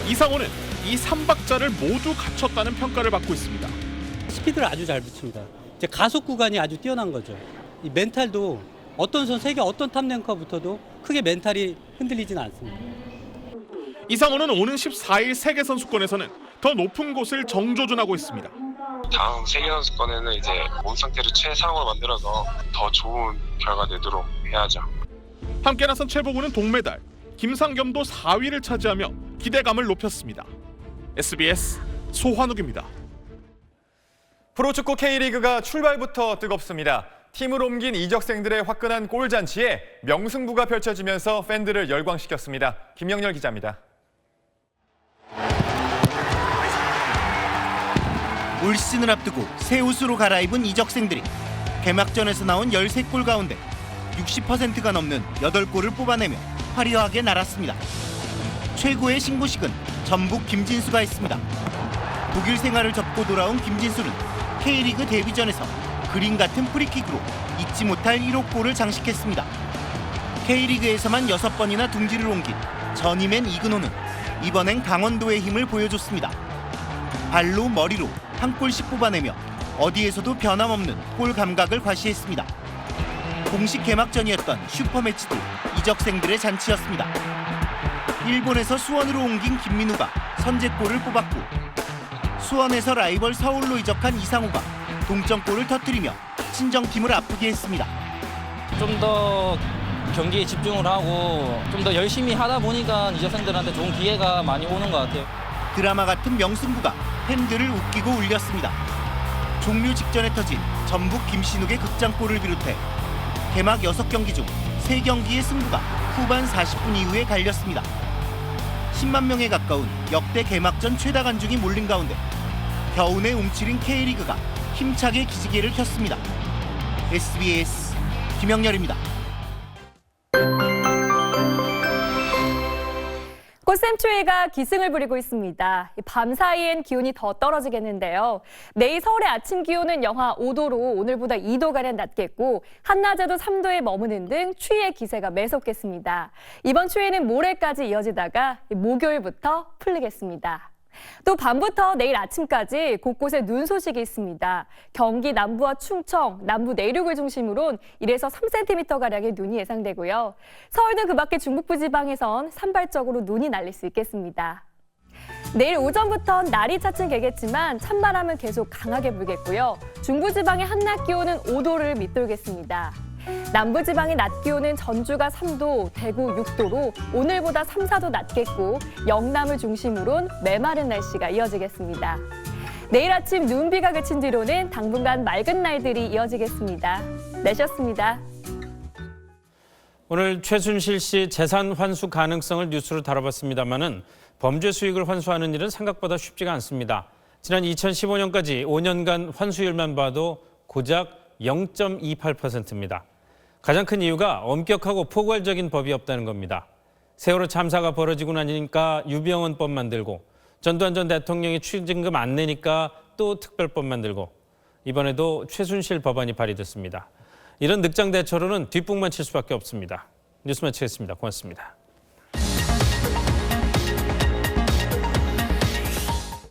이상호는 이 3박자를 모두 갖췄다는 평가를 받고 있습니다.
스피드를 아주 잘 붙입니다. 이제 가속 구간이 아주 뛰어난 거죠. 이 멘탈도 어떤 선 세계 어떤 탑랭커부터도 크게 멘탈이 흔들리지는 않습니다.
이상호는 오는 14일 세계선수권에서는 더 높은 곳을 정조준하고 있습니다.
다음 세계선수권에는 이제 몸 상태를 최상으로 만들어서 더 좋은 결과 내도록 해야죠.
함께 나선 최보구는 동메달, 김상겸도 4위를 차지하며 기대감을 높였습니다. SBS 소환욱입니다.
프로축구 K리그가 출발부터 뜨겁습니다. 팀을 옮긴 이적생들의 화끈한 골잔치에 명승부가 펼쳐지면서 팬들을 열광시켰습니다. 김영렬 기자입니다.
올 시즌을 앞두고 새 옷으로 갈아입은 이적생들이 개막전에서 나온 13골 가운데 60%가 넘는 8골을 뽑아내며 화려하게 날았습니다. 최고의 신고식은 전북 김진수가 했습니다. 독일 생활을 접고 돌아온 김진수는 K리그 데뷔전에서 그림 같은 프리킥으로 잊지 못할 1호 골을 장식했습니다. K리그에서만 6번이나 둥지를 옮긴 전임맨 이근호는 이번엔 강원도의 힘을 보여줬습니다. 발로 머리로 한 골씩 뽑아내며 어디에서도 변함없는 골 감각을 과시했습니다. 공식 개막전이었던 슈퍼매치도 이적생들의 잔치였습니다. 일본에서 수원으로 옮긴 김민우가 선제골을 뽑았고 수원에서 라이벌 서울로 이적한 이상호가 동점골을 터뜨리며 친정팀을 아프게 했습니다.
좀 더 경기에 집중을 하고 좀 더 열심히 하다 보니까 이적생들한테 좋은 기회가 많이 오는 것 같아요.
드라마 같은 명승부가 팬들을 웃기고 울렸습니다. 종료 직전에 터진 전북 김신욱의 극장골을 비롯해 개막 6경기 중 3경기의 승부가 후반 40분 이후에 갈렸습니다. 10만 명에 가까운 역대 개막전 최다 관중이 몰린 가운데 겨우내 움츠린 K리그가 힘차게 기지개를 켰습니다. SBS 김영렬입니다.
꽃샘추위가 기승을 부리고 있습니다. 밤사이엔 기온이 더 떨어지겠는데요. 내일 서울의 아침 기온은 영하 5도로 오늘보다 2도가량 낮겠고 한낮에도 3도에 머무는 등 추위의 기세가 매섭겠습니다. 이번 추위는 모레까지 이어지다가 목요일부터 풀리겠습니다. 또 밤부터 내일 아침까지 곳곳에 눈 소식이 있습니다. 경기 남부와 충청, 남부 내륙을 중심으로 1에서 3cm가량의 눈이 예상되고요. 서울 등 그 밖의 중북부 지방에선 산발적으로 눈이 날릴 수 있겠습니다. 내일 오전부터 날이 차츰 개겠지만 찬바람은 계속 강하게 불겠고요. 중부지방의 한낮 기온은 5도를 밑돌겠습니다. 남부지방의 낮 기온은 전주가 3도, 대구 6도로 오늘보다 3, 4도 낮겠고 영남을 중심으로는 메마른 날씨가 이어지겠습니다. 내일 아침 눈비가 그친 뒤로는 당분간 맑은 날들이 이어지겠습니다. 내셨습니다.
오늘 최순실 씨 재산 환수 가능성을 뉴스로 다뤄봤습니다마는 범죄 수익을 환수하는 일은 생각보다 쉽지가 않습니다. 지난 2015년까지 5년간 환수율만 봐도 고작 0.28%입니다. 가장 큰 이유가 엄격하고 포괄적인 법이 없다는 겁니다. 세월호 참사가 벌어지고 나니까 유병헌법 만들고 전두환 전 대통령이 추징금 안 내니까 또 특별법 만들고 이번에도 최순실 법안이 발의됐습니다. 이런 늑장 대처로는 뒷북만 칠 수밖에 없습니다. 뉴스 마치겠습니다. 고맙습니다.